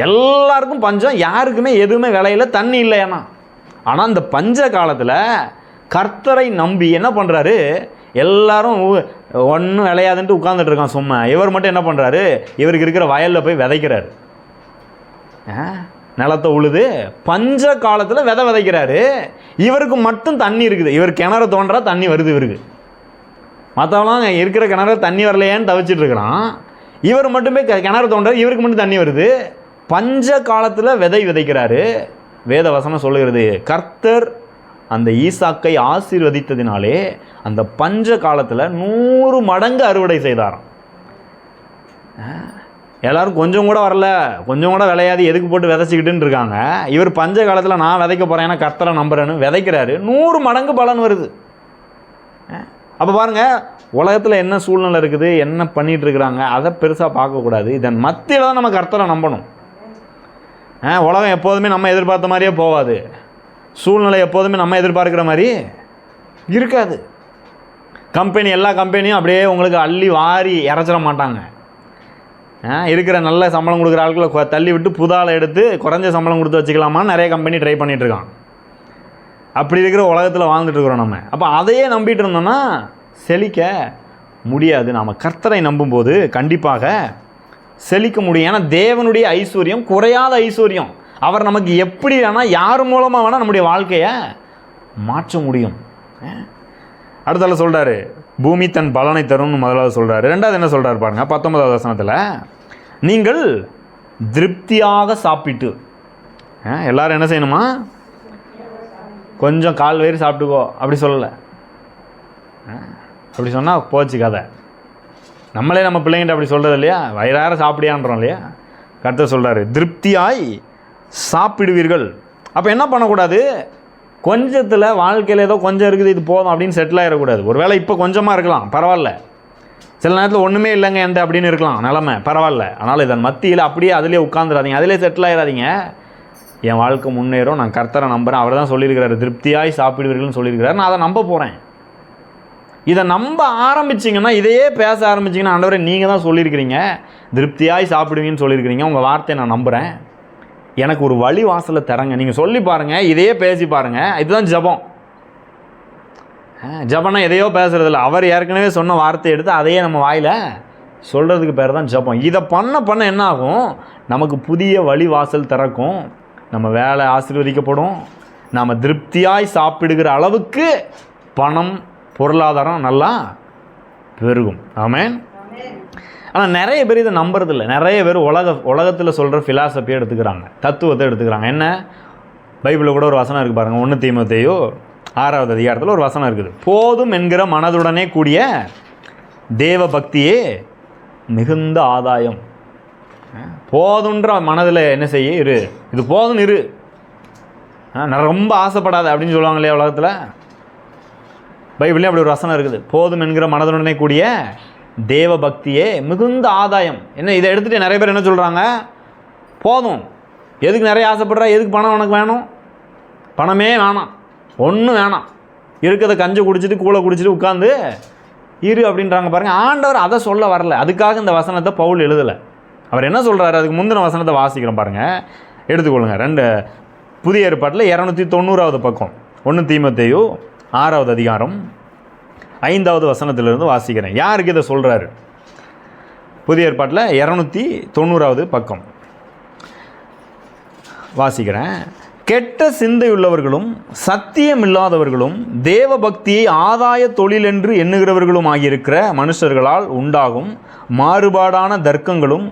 எல்லாருக்கும் பஞ்சம், யாருக்குமே எதுவுமே விளையில, தண்ணி இல்லை. ஆனால் அந்த பஞ்ச காலத்தில் கர்த்தரை நம்பி என்ன பண்ணுறாரு, எல்லாரும் ஒன்றும் விளையாதுன்ட்டு உட்காந்துட்டு இருக்கான் சும்மா. இவர் மட்டும் என்ன பண்ணுறாரு, இவருக்கு இருக்கிற வயலில் போய் விதைக்கிறாரு, நிலத்தை உழுது பஞ்ச காலத்தில் விதைக்கிறாரு. இவருக்கு மட்டும் தண்ணி இருக்குது, இவர் கிணறு தோன்றா தண்ணி வருது இவருக்கு. மற்றவங்களாம் இருக்கிற கிணறு தண்ணி வரலையேன்னு தவிச்சிட்டு இருக்கிறான். இவர் மட்டுமே கிணறு தோன்றார், இவருக்கு மட்டும் தண்ணி வருது. பஞ்ச காலத்தில் விதைக்கிறாரு. வேத வசனம் சொல்லுகிறது, கர்த்தர் அந்த ஈசாக்கை ஆசீர்வதித்ததினாலே அந்த பஞ்ச காலத்தில் 100 மடங்கு அறுவடை செய்தாராம். எல்லோரும் கொஞ்சம் கூட வரல, கொஞ்சம் கூட விளையாது, எதுக்கு போட்டு விதைச்சிக்கிட்டுன்னு இருக்காங்க. இவர் பஞ்ச காலத்தில் நான் விதைக்க போகிறேன், ஏன்னா கர்த்தரை நம்புறேன்னு விதைக்கிறாரு, 100 மடங்கு பலன் வருது. அப்போ பாருங்கள், உலகத்தில் என்ன சூழ்நிலை இருக்குது, என்ன பண்ணிகிட்டு இருக்கிறாங்க, அதை பெருசாக பார்க்கக்கூடாது. இதன் மத்தியில் தான் நம்ம கர்த்தரை நம்பணும். உலகம் எப்போதுமே நம்ம எதிர்பார்த்த மாதிரியே போகாது, சூழ்நிலை எப்போதுமே நம்ம எதிர்பார்க்குற மாதிரி இருக்காது. கம்பெனி எல்லா கம்பெனியும் அப்படியே உங்களுக்கு அள்ளி வாரி இறச்சிட மாட்டாங்க. இருக்கிற நல்ல சம்பளம் கொடுக்குற ஆட்களை தள்ளி விட்டு புதாலை எடுத்து குறைஞ்ச சம்பளம் கொடுத்து வச்சுக்கலாமான்னு நிறைய கம்பெனி ட்ரை பண்ணிகிட்ருக்கான். அப்படி இருக்கிற உலகத்தில் வாழ்ந்துட்டுருக்குறோம் நம்ம. அப்போ அதையே நம்பிட்டு இருந்தோம்னா செழிக்க முடியாது. நாம் கர்த்தரை நம்பும்போது கண்டிப்பாக செழிக்க முடியும். ஏன்னா தேவனுடைய ஐஸ்வர்யம் குறையாத ஐஸ்வர்யம். அவர் நமக்கு எப்படி வேணால் யார் மூலமாக வேணால் நம்முடைய வாழ்க்கையை மாற்ற முடியும். அடுத்தால சொல்கிறாரு, பூமி தன் பலனை தரும்னு முதலாவது சொல்கிறாரு. ரெண்டாவது என்ன சொல்கிறாரு பாருங்க, 19வது வசனத்தில், நீங்கள் திருப்தியாக சாப்பிட்டு. எல்லாரும் என்ன செய்யணுமா? கொஞ்சம் கால் வயிறு சாப்பிட்டுக்கோ அப்படி சொல்லலை. அப்படி சொன்னால் போச்சு கதை. நம்மளே நம்ம பிள்ளைங்கிட்ட அப்படி சொல்கிறது இல்லையா? வயிறார சாப்பிடியான்றோம் இல்லையா? கர்த்தர் சொல்கிறாரு, திருப்தியாய் சாப்பிடுவீர்கள். அப்போ என்ன பண்ணக்கூடாது? கொஞ்சத்தில் வாழ்க்கையில் ஏதோ கொஞ்சம் இருக்குது இது போதும் அப்படின்னு செட்டில் ஆகிடக்கூடாது. ஒரு வேளை இப்போ கொஞ்சமாக இருக்கலாம், பரவாயில்ல. சில நேரத்தில் ஒன்றுமே இல்லைங்க எந்த அப்படின்னு இருக்கலாம் நிலமை, பரவாயில்ல. ஆனால் இதன் மத்தியில் அப்படியே அதிலே உட்காந்துடாதீங்க, அதிலே செட்டில் ஆகிடாதீங்க. என் வாழ்க்கை முன்னேறும், நான் கர்த்தரை நம்புகிறேன், அவர் தான் சொல்லியிருக்கிறாரு திருப்தியாய் சாப்பிடுவீர்கள்னு சொல்லியிருக்கிறாரு, நான் அதை நம்ப போகிறேன். இதை நம்ப ஆரம்பிச்சிங்கன்னா, இதையே பேச ஆரம்பிச்சிங்கன்னா, ஆண்டவரே நீங்கள் தான் சொல்லியிருக்கிறீங்க திருப்தியாய் சாப்பிடுவீங்கன்னு சொல்லியிருக்கிறீங்க, உங்கள் வார்த்தையை நான் நம்புகிறேன், எனக்கு ஒரு வழி வாசலை தரங்க, நீங்கள் சொல்லி பாருங்கள், இதையே பேசி பாருங்கள். இதுதான் ஜபம். ஜபம்னா எதையோ பேசுகிறதில்ல, அவர் ஏற்கனவே சொன்ன வார்த்தையை எடுத்து அதையே நம்ம வாயில் சொல்கிறதுக்கு பேர் தான் ஜபம். இதை பண்ண என்ன ஆகும்? நமக்கு புதிய வழி வாசல் திறக்கும், நம்ம வேலை ஆசீர்வதிக்கப்படும், நாம் திருப்தியாய் சாப்பிடுகிற அளவுக்கு பணம் பொருளாதாரம் நல்லா பெருகும். ஆமென். ஆனால் நிறைய பேர் இதை நம்புறதில்லை. நிறைய பேர் உலகத்தில் சொல்கிற ஃபிலாசபியை எடுத்துக்கிறாங்க, தத்துவத்தை எடுத்துக்கிறாங்க. என்ன? பைபிளில் கூட ஒரு வசனம் இருக்குது பாருங்கள், 1 தீமோத்தேயு 6வது அதிகாரத்தில் ஒரு வசனம் இருக்குது, போதும் என்கிற மனதுடனே கூடிய தேவ பக்தியே மிகுந்த ஆதாயம். போதுன்ற மனதில் என்ன செய்ய இரு, இது போதும்னு இரு, நான் ரொம்ப ஆசைப்படாத அப்படின்னு சொல்லுவாங்க இல்லையா உலகத்தில். பைபிள்லேயும் அப்படி ஒரு வசனம் இருக்குது, போதும் என்கிற மனதுடனே கூடிய தேவ பக்தியே மிகுந்த ஆதாயம். என்ன இதை எடுத்துகிட்டு நிறைய பேர் என்ன சொல்கிறாங்க? போதும், எதுக்கு நிறைய ஆசைப்படுறா, எதுக்கு பணம் உனக்கு வேணும், பணமே வேணாம், ஒன்றும் வேணாம், இருக்கிறத கஞ்சி குடிச்சிட்டு கூழை குடிச்சிட்டு உட்காந்து இரு அப்படின்றாங்க பாருங்கள். ஆண்டவர் அதை சொல்ல வரல, அதுக்காக இந்த வசனத்தை பவுல் எழுதலை. அவர் என்ன சொல்கிறாரு? அதுக்கு முந்தின வசனத்தை வாசிக்கிறோம் பாருங்கள், எடுத்துக்கொள்ளுங்க. புதிய ஏற்பாட்டில் 290வது பக்கம், 1 தீமோத்தேயு 6வது அதிகாரம் 5வது வசனத்திலிருந்து வாசிக்கிறேன். யாருக்கு இதை சொல்கிறாரு? புதிய ஏற்பாட்டில் 290வது பக்கம் வாசிக்கிறேன். கெட்ட சிந்தையுள்ளவர்களும் சத்தியம் இல்லாதவர்களும் தேவ பக்தியை ஆதாய தொழில் என்று எண்ணுகிறவர்களும் ஆகியிருக்கிற மனுஷர்களால் உண்டாகும் மாறுபாடான தர்க்கங்களும்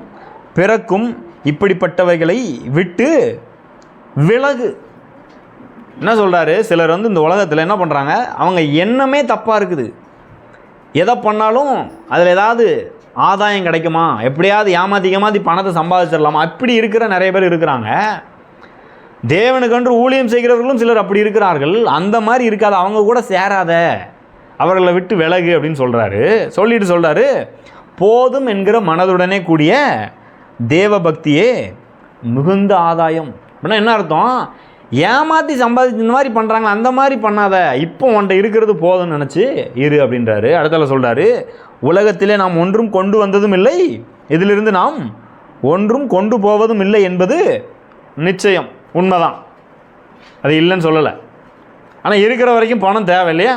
பிறக்கும் இப்படிப்பட்டவைகளை விட்டு விலகு. என்ன சொல்கிறாரு? சிலர் இந்த உலகத்தில் என்ன பண்ணுறாங்க, அவங்க எண்ணமே தப்பாக இருக்குது, எதை பண்ணாலும் அதில் ஏதாவது ஆதாயம் கிடைக்குமா, எப்படியாவது ஏமாற்றி பணத்தை சம்பாதிச்சிடலாமா, அப்படி இருக்கிற நிறைய பேர் இருக்கிறாங்க. தேவனுக்கென்று ஊழியம் செய்கிறவர்களும் சிலர் அப்படி இருக்கிறார்கள். அந்த மாதிரி இருக்காது, அவங்க கூட சேராத, அவர்களை விட்டு விலகு அப்படின்னு சொல்கிறாரு. சொல்கிறாரு, போதும் என்கிற மனதுடனே கூடிய தேவ பக்தியே மிகுந்த ஆதாயம். அப்படின்னா என்ன அர்த்தம்? ஏமாற்றி சம்பாதிச்சு இந்த மாதிரி பண்ணுறாங்க, அந்த மாதிரி பண்ணாத, இப்போ உன்ட்ட இருக்கிறது போதும்னு நினச்சி இரு அப்படின்றாரு. அடுத்தால சொல்கிறாரு, உலகத்திலே நாம் ஒன்றும் கொண்டு வந்ததும் இல்லை, இதிலிருந்து நாம் ஒன்றும் கொண்டு போவதும் இல்லை என்பது நிச்சயம், உண்மைதான், அது இல்லைன்னு சொல்லலை. ஆனால் இருக்கிற வரைக்கும் பணம் தேவை இல்லையா?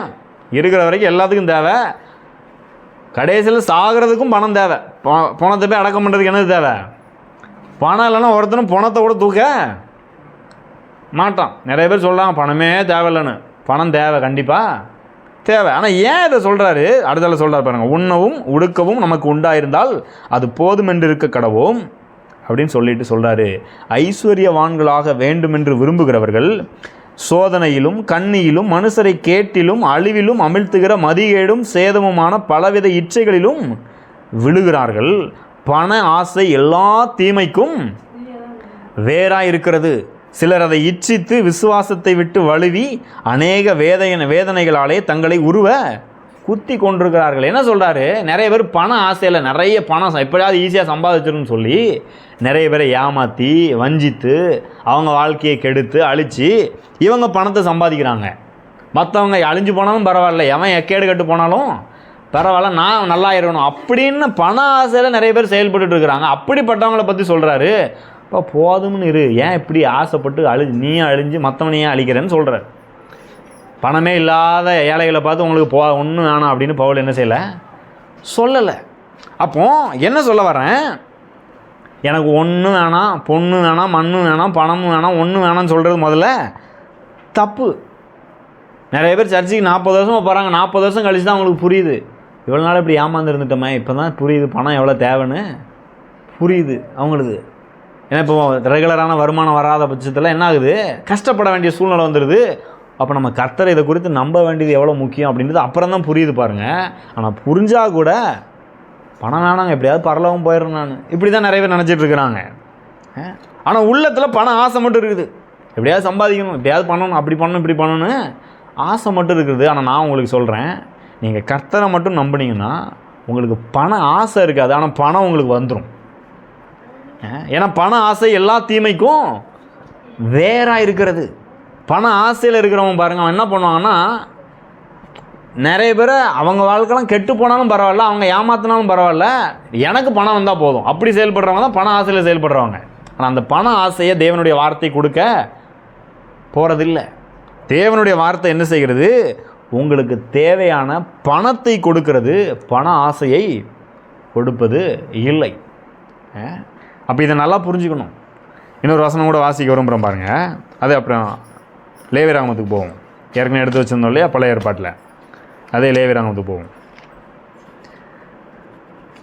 இருக்கிற வரைக்கும் எல்லாத்துக்கும் தேவை, கடைசியில் சாகிறதுக்கும் பணம் தேவை. பணத்தை போய் அடக்கம் பண்ணுறதுக்கு என்னது தேவை? பணம் இல்லைன்னா ஒருத்தனும் பணத்தை கூட தூக்க மாட்டான். நிறைய பேர் சொல்கிறாங்க பணமே தேவையில்லைன்னு. பணம் தேவை, கண்டிப்பாக தேவை. ஆனால் ஏன் இதை சொல்கிறாரு? அடுத்தால சொல்கிறார் பாருங்கள், உண்ணவும் உடுக்கவும் நமக்கு உண்டாயிருந்தால் அது போதும் என்று இருக்க கடவோம் அப்படின்னு சொல்கிறாரு. ஐஸ்வர்யவான்களாக வேண்டுமென்று விரும்புகிறவர்கள் சோதனையிலும் கண்ணியிலும் மனுஷரை கேட்டிலும் அழிவிலும் அமிழ்த்துகிற மதிகேடும் சேதமுமான பலவித இச்சைகளிலும் விழுகிறார்கள். பண ஆசை எல்லா தீமைக்கும் வேறாய் இருக்கிறது. சிலர் அதை இச்சித்து விசுவாசத்தை விட்டு வழுவி அநேக வேதனைகளாலே தங்களை குத்தி கொண்டிருக்கிறார்கள். என்ன சொல்கிறாரு? நிறைய பேர் பண ஆசையில் நிறைய பணம் எப்படியாவது ஈஸியாக சம்பாதிச்சிருன்னு சொல்லி நிறைய பேரை ஏமாற்றி வஞ்சித்து அவங்க வாழ்க்கையை கெடுத்து அழித்து இவங்க பணத்தை சம்பாதிக்கிறாங்க. மற்றவங்க அழிஞ்சு போனாலும் பரவாயில்ல, எவன் எக்கேடு கட்டு போனாலும் பரவாயில்ல நான் நல்லா இருக்கணும் அப்படின்னு பண ஆசையில் நிறைய பேர் செயல்பட்டு இருக்கிறாங்க. அப்படிப்பட்டவங்கள பற்றி சொல்கிறாரு. இப்போ போதும்னு இரு, ஏன் இப்படி ஆசைப்பட்டு நீயும் அழிஞ்சு மற்றவனையும் அழிக்கிறேன்னு சொல்கிறார். பணமே இல்லாத ஏழைகளை பார்த்து உங்களுக்கு ஒன்றும் வேணாம் அப்படின்னு பவுல் என்ன செய்யலை, சொல்லலை. அப்போ என்ன சொல்ல வரேன், எனக்கு ஒன்றும் வேணாம், பொண்ணு வேணாம், மண்ணு வேணாம், பணமும் வேணாம், ஒன்றும் வேணாம்னு சொல்கிறது முதல்ல தப்பு. நிறைய பேர் சர்ச்சைக்கு 40 வருஷமாக போகிறாங்க. 40 வருஷம் கழிச்சு தான் அவங்களுக்கு புரியுது, இவ்வளோ நாள் இப்படி ஏமாந்து இருந்துட்டோமே, இப்போ தான் புரியுது பணம் எவ்வளோ தேவைன்னு புரியுது அவங்களுக்கு. ஏன்னா இப்போ ரெகுலரான வருமானம் வராத பட்சத்தில் என்ன ஆகுது, கஷ்டப்பட வேண்டிய சூழ்நிலை வந்துடுது. அப்போ நம்ம கர்த்தரை இதை குறித்து நம்ப வேண்டியது எவ்வளோ முக்கியம் அப்படின்றது அப்புறம் தான் புரியுது பாருங்கள். ஆனால் புரிஞ்சால் கூட பணம் வேணாங்க, எப்படியாவது பரலவும் போயிடுறேன் நான், இப்படி தான் நிறைய பேர் நினச்சிட்டு இருக்கிறாங்க. ஆனால் உள்ளத்தில் பணம் ஆசை மட்டும் இருக்குது, எப்படியாவது சம்பாதிக்கணும், எப்படியாவது பண்ணணும், அப்படி பண்ணணும், இப்படி பண்ணணும்னு ஆசை மட்டும் இருக்குது. ஆனால் நான் உங்களுக்கு சொல்கிறேன், நீங்கள் கர்த்தரை மட்டும் நம்பினீங்கன்னா உங்களுக்கு பண ஆசை இருக்காது, ஆனால் பணம் உங்களுக்கு வந்துடும். ஏன்னா பண ஆசை எல்லா தீமைக்கும் வேறாக இருக்கிறது. பண ஆசையில் இருக்கிறவங்க பாருங்கள், அவன் என்ன பண்ணுவாங்கன்னா, நிறைய பேர் அவங்க வாழ்க்கைலாம் கெட்டு போனாலும் பரவாயில்ல, அவங்க ஏமாத்தினாலும் பரவாயில்ல, எனக்கு பணம் வந்தால் போதும், அப்படி செயல்படுறவங்க தான் பண ஆசையில் செயல்படுறவங்க. ஆனால் அந்த பண ஆசையை தேவனுடைய வார்த்தை கொடுக்க போகிறதில்லை. தேவனுடைய வார்த்தை என்ன செய்கிறது, உங்களுக்கு தேவையான பணத்தை கொடுக்கிறது, பண ஆசையை கொடுப்பது இல்லை. அப்போ இதை நல்லா புரிஞ்சுக்கணும். இன்னொரு வசனம் கூட வாசிக்க விரும்புகிறோம் பாருங்கள். அது அப்புறம் லேவியராகமத்துக்கு போவோம். ஏற்கனவே எடுத்து வச்சுருந்தோம் இல்லையா பழைய ஏற்பாட்டில், அதே லேவியராகமத்துக்கு போவோம்.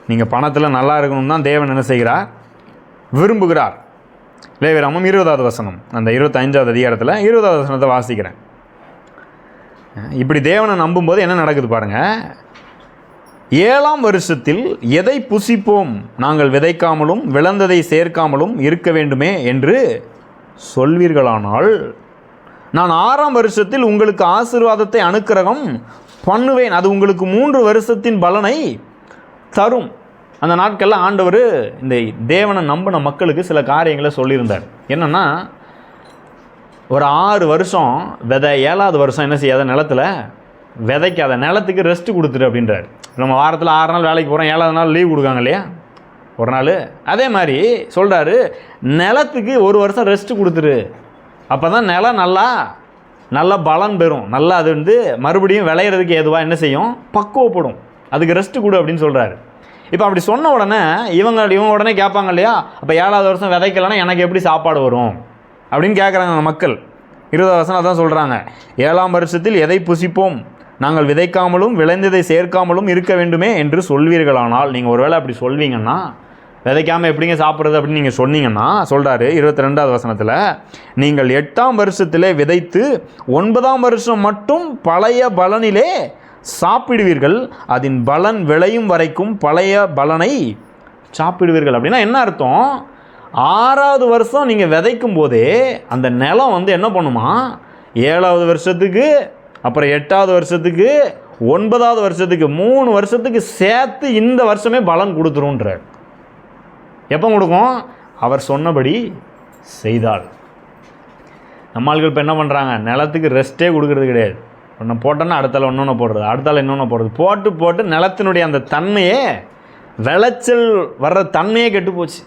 நீங்கள் பணத்தில் நல்லா இருக்கணும் தான் தேவன் என்ன செய்கிறார், விரும்புகிறார். லேவியராகமம் 20வது வசனம், அந்த 25வது அதிகாரத்தில் 20வது வசனத்தை வாசிக்கிறேன். இப்படி தேவனை நம்பும்போது என்ன நடக்குது பாருங்கள். 7ஆம் வருஷத்தில் எதை புசிப்போம், நாங்கள் விதைக்காமலும் விளைந்ததை சேர்க்காமலும் இருக்க வேண்டுமே என்று சொல்வீர்களானால், நான் 6ஆம் வருஷத்தில் உங்களுக்கு ஆசீர்வாதத்தை அனுக்கிரகம் பண்ணுவேன், அது உங்களுக்கு 3 வருஷத்தின் பலனை தரும். அந்த நாட்களில் ஆண்டவர் இந்த தேவனை நம்பின மக்களுக்கு சில காரியங்களை சொல்லியிருந்தார். என்னென்னா, ஒரு 6 வருஷம் விதை, 7ஆவது வருஷம் என்ன செய்யாத, நிலத்தில் விதைக்காத, நிலத்துக்கு ரெஸ்ட்டு கொடுத்துரு அப்படின்றார். நம்ம வாரத்தில் 6 நாள் வேலைக்கு போகிறோம், 7ஆவது நாள் லீவ் கொடுக்காங்க இல்லையா ஒரு நாள், அதே மாதிரி சொல்கிறாரு, நிலத்துக்கு 1 வருஷம் ரெஸ்ட்டு கொடுத்துரு, அப்போ தான் நிலம் நல்லா பலன் பெறும், நல்லா அது மறுபடியும் விளையிறதுக்கு ஏதுவாக என்ன செய்யும், பக்குவப்படும், அதுக்கு ரெஸ்ட்டு கொடு அப்படின்னு சொல்கிறாரு. இப்போ அப்படி சொன்ன உடனே இவங்க உடனே கேட்பாங்க இல்லையா, அப்போ 7ஆவது வருஷம் விதைக்கலைன்னா எனக்கு எப்படி சாப்பாடு வரும் அப்படின்னு கேட்குறாங்க மக்கள். 20வது வசனம் அதான் சொல்கிறாங்க, 7ஆம் வருஷத்தில் எதை புசிப்போம், நாங்கள் விதைக்காமலும் விளைந்ததை சேர்க்காமலும் இருக்க வேண்டுமே என்று சொல்வீர்களானால், நீங்கள் ஒருவேளை அப்படி சொல்வீங்கன்னா, விதைக்காமல் எப்படிங்க சாப்பிட்றது அப்படின்னு நீங்கள் சொன்னீங்கன்னா, சொல்கிறாரு 22வது வசனத்தில், நீங்கள் 8ஆம் வருஷத்திலே விதைத்து 9ஆம் வருஷம் மட்டும் பழைய பலனிலே சாப்பிடுவீர்கள், அதன் பலன் விளையும் வரைக்கும் பழைய பலனை சாப்பிடுவீர்கள். அப்படின்னா என்ன அர்த்தம், 6ஆவது வருஷம் நீங்கள் விதைக்கும் போதே அந்த நிலம் என்ன பண்ணுமா, 7ஆவது வருஷத்துக்கு, அப்புறம் 8ஆவது வருஷத்துக்கு, 9ஆவது வருஷத்துக்கு, 3 வருஷத்துக்கு சேர்த்து இந்த வருஷமே பலன் கொடுத்துருன்றார். எப்போ கொடுக்கும், அவர் சொன்னபடி செய்தால். நம்மளுக்கு இப்போ என்ன பண்ணுறாங்க, நிலத்துக்கு ரெஸ்ட்டே கொடுக்கறது கிடையாது. ஒன்று போட்டோன்னா அடுத்தால இன்னொன்று போடுறது, அடுத்தால இன்னொன்று போடுறது, போட்டு நிலத்தினுடைய அந்த தன்மையே, விளைச்சல் வர்ற தன்மையே கெட்டு போச்சு.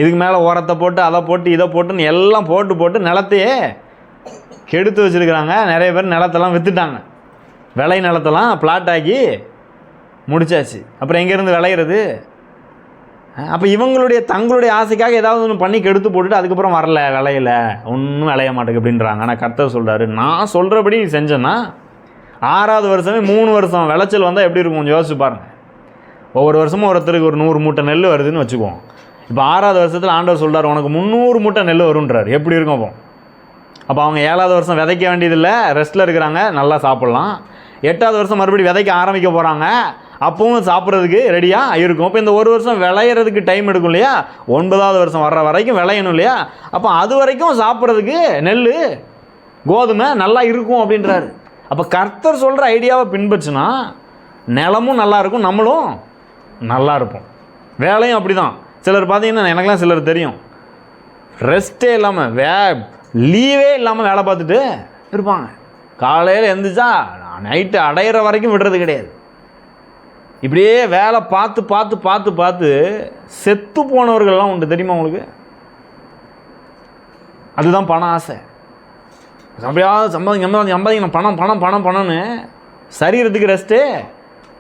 இதுக்கு மேலே உரத்தை போட்டு அதை போட்டு இதை போட்டுன்னு எல்லாம் போட்டு நிலத்தையே கெடுத்து வச்சுருக்கிறாங்க. நிறைய பேர் நிலத்தெல்லாம் விற்றுட்டாங்க, விளை நிலத்தெல்லாம் பிளாட் ஆக்கி முடிச்சாச்சு. அப்புறம் எங்கேருந்து விளையிறது? அப்போ தங்களுடைய ஆசைக்காக ஏதாவது ஒன்று பண்ணி கெடுத்து போட்டுட்டு அதுக்கப்புறம் வரல, விளையல, ஒன்றும் விளைய மாட்டேங்குது அப்படின்றாங்க. ஆனால் கர்த்தர் சொல்கிறாரு, நான் சொல்கிறபடி நீ செஞ்சேன்னா 6ஆவது வருஷமே 3 வருஷம் விளைச்சல் வந்தால் எப்படி இருக்கும் கொஞ்சம் யோசிச்சு பாருங்கள். ஒவ்வொரு வருஷமும் ஒருத்தருக்கு ஒரு 100 மூட்டை நெல் வருதுன்னு வச்சுக்குவோம். இப்போ 6ஆவது வருஷத்தில் ஆண்டவர் சொல்கிறார், உனக்கு 300 மூட்டை நெல் வருன்றார். எப்படி இருக்கும் அப்போ அவங்க 7ஆவது வருஷம் விதைக்க வேண்டியதில்லை, ரெஸ்ட்டில் இருக்கிறாங்க, நல்லா சாப்பிட்லாம். 8ஆவது வருஷம் மறுபடியும் விதைக்க ஆரம்பிக்க போகிறாங்க, அப்பவும் சாப்பிட்றதுக்கு ரெடியாக இருக்கும். இப்போ இந்த 1 வருஷம் விளையிறதுக்கு டைம் எடுக்கும் இல்லையா, 9ஆவது வருஷம் வர்ற வரைக்கும் விளையணும் இல்லையா, அப்போ அது வரைக்கும் சாப்பிட்றதுக்கு நெல் கோதுமை நல்லா இருக்கும் அப்படின்றாரு. அப்போ கர்த்தர் சொல்கிற ஐடியாவை பின்பற்றுனா நிலமும் நல்லாயிருக்கும், நம்மளும் நல்லா இருப்போம். வேலையும் அப்படி தான். சிலர் பார்த்தீங்கன்னா, எனக்கெல்லாம் சிலர் தெரியும், ரெஸ்ட்டே இல்லாமல் லீவே இல்லாமல் வேலை பார்த்துட்டு இருப்பாங்க. காலையில் எழுந்திரிச்சா நைட்டு அடையிற வரைக்கும் விடுறது கிடையாது. இப்படியே வேலை பார்த்து பார்த்து பார்த்து பார்த்து செத்து போனவர்கள்லாம் உண்டு, தெரியுமா உங்களுக்கு? அதுதான் பண ஆசை. அப்படியாவது சம்பாதிக்கணும், பணம் பணம் பணம் பணம்னு சரீரத்துக்கு ரெஸ்ட்டு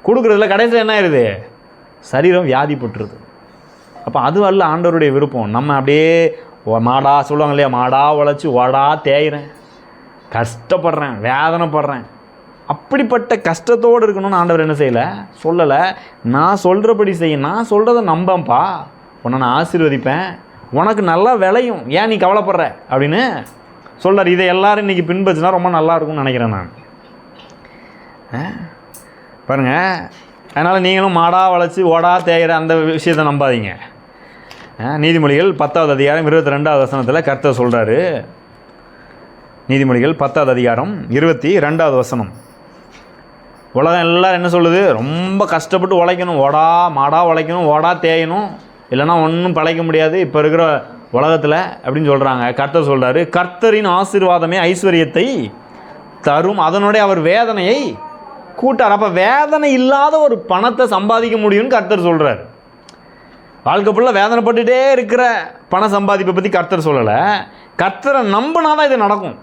கொடுக்குறதுல கடைசியில் என்ன ஆயிடுது? சரீரம் வியாதிப்பட்டுருது. அப்போ அது அல்ல ஆண்டவருடைய விருப்பம். நம்ம அப்படியே மாடா சொல்லுவாங்க இல்லையா, மாடா உழைச்சி ஓடா தேயிறேன், கஷ்டப்படுறேன், வேதனைப்படுறேன், அப்படிப்பட்ட கஷ்டத்தோடு இருக்கணும்னு ஆண்டவர் என்ன செய்யலை, சொல்லலை. நான் சொல்கிறபடி செய்ய, நான் சொல்கிறத நம்பப்பா, உன்னை நான் ஆசீர்வதிப்பேன், உனக்கு நல்லா விளையும், ஏன் நீ கவலைப்படுற அப்படின்னு சொல்கிறார். இதை எல்லோரும் இன்றைக்கி பின்பற்றினா ரொம்ப நல்லா இருக்கும்னு நினைக்கிறேன் நான். பாருங்கள், அதனால் நீங்களும் மாடா வளைச்சி ஓடா தேயிற அந்த விஷயத்தை நம்பாதீங்க. நீதிமொழிகள் 10வது அதிகாரம் 22வது வசனத்தில் கர்த்தர் சொல்கிறாரு. நீதிமொழிகள் 10வது அதிகாரம் 22வது வசனம். உலகம் எல்லோரும் என்ன சொல்லுது? ரொம்ப கஷ்டப்பட்டு உழைக்கணும், ஓடா மாடா உழைக்கணும், ஓடா தேயணும், இல்லைனா ஒன்றும் பழைக்க முடியாது இப்போ இருக்கிற உலகத்தில் அப்படின்னு சொல்கிறாங்க. கர்த்தர் சொல்கிறாரு, கர்த்தரின் ஆசீர்வாதமே ஐஸ்வர்யத்தை தரும், அதனுடைய அவர் வேதனையை கூட்டார். அப்போ வேதனை இல்லாத ஒரு பணத்தை சம்பாதிக்க முடியும்னு கர்த்தர் சொல்கிறார். வாழ்க்கை ஃபுல்லாக வேதனைப்பட்டுகிட்டே இருக்கிற பண சம்பாதிப்பை பற்றி கர்த்தர் சொல்லலை. கர்த்தரை நம்பினா தான் இது நடக்கும்.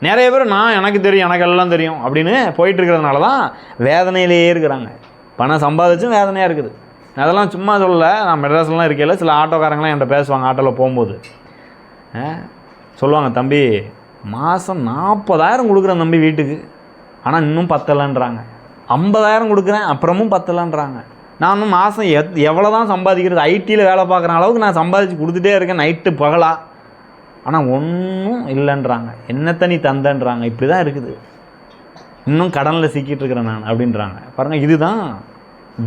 நிறைய பேர் நான் எனக்கு தெரியும், எனக்கு எல்லாம் தெரியும் அப்படின்னு போயிட்டு இருக்கிறதுனால தான் வேதனையிலேயே இருக்கிறாங்க. பணம் சம்பாதிச்சும் வேதனையாக இருக்குது. அதெல்லாம் சும்மா சொல்லலை. நான் மெட்ராஸ்லாம் இருக்கையில் சில ஆட்டோக்காரங்களாம் என்கிட்ட பேசுவாங்க. ஆட்டோவில் போகும்போது சொல்லுவாங்க, தம்பி மாதம் 40,000 கொடுக்குறேன் தம்பி வீட்டுக்கு, ஆனால் இன்னும் பத்தலைன்றாங்க. 50,000 கொடுக்குறேன் அப்புறமும் பத்தலைன்றாங்க. நான் இன்னும் மாதம் எவ்வளோ தான் சம்பாதிக்கிறது, ஐடியில் வேலை பார்க்குற அளவுக்கு நான் சம்பாதிச்சு கொடுத்துட்டே இருக்கேன் நைட்டு பகலா, ஆனால் ஒன்றும் இல்லைன்றாங்க. என்னத்தை நீ தந்தன்றாங்க. இப்படி தான் இருக்குது, இன்னும் கடனில் சிக்கிட்டு இருக்கிறேன் நான் அப்படின்றாங்க. பாருங்கள், இதுதான்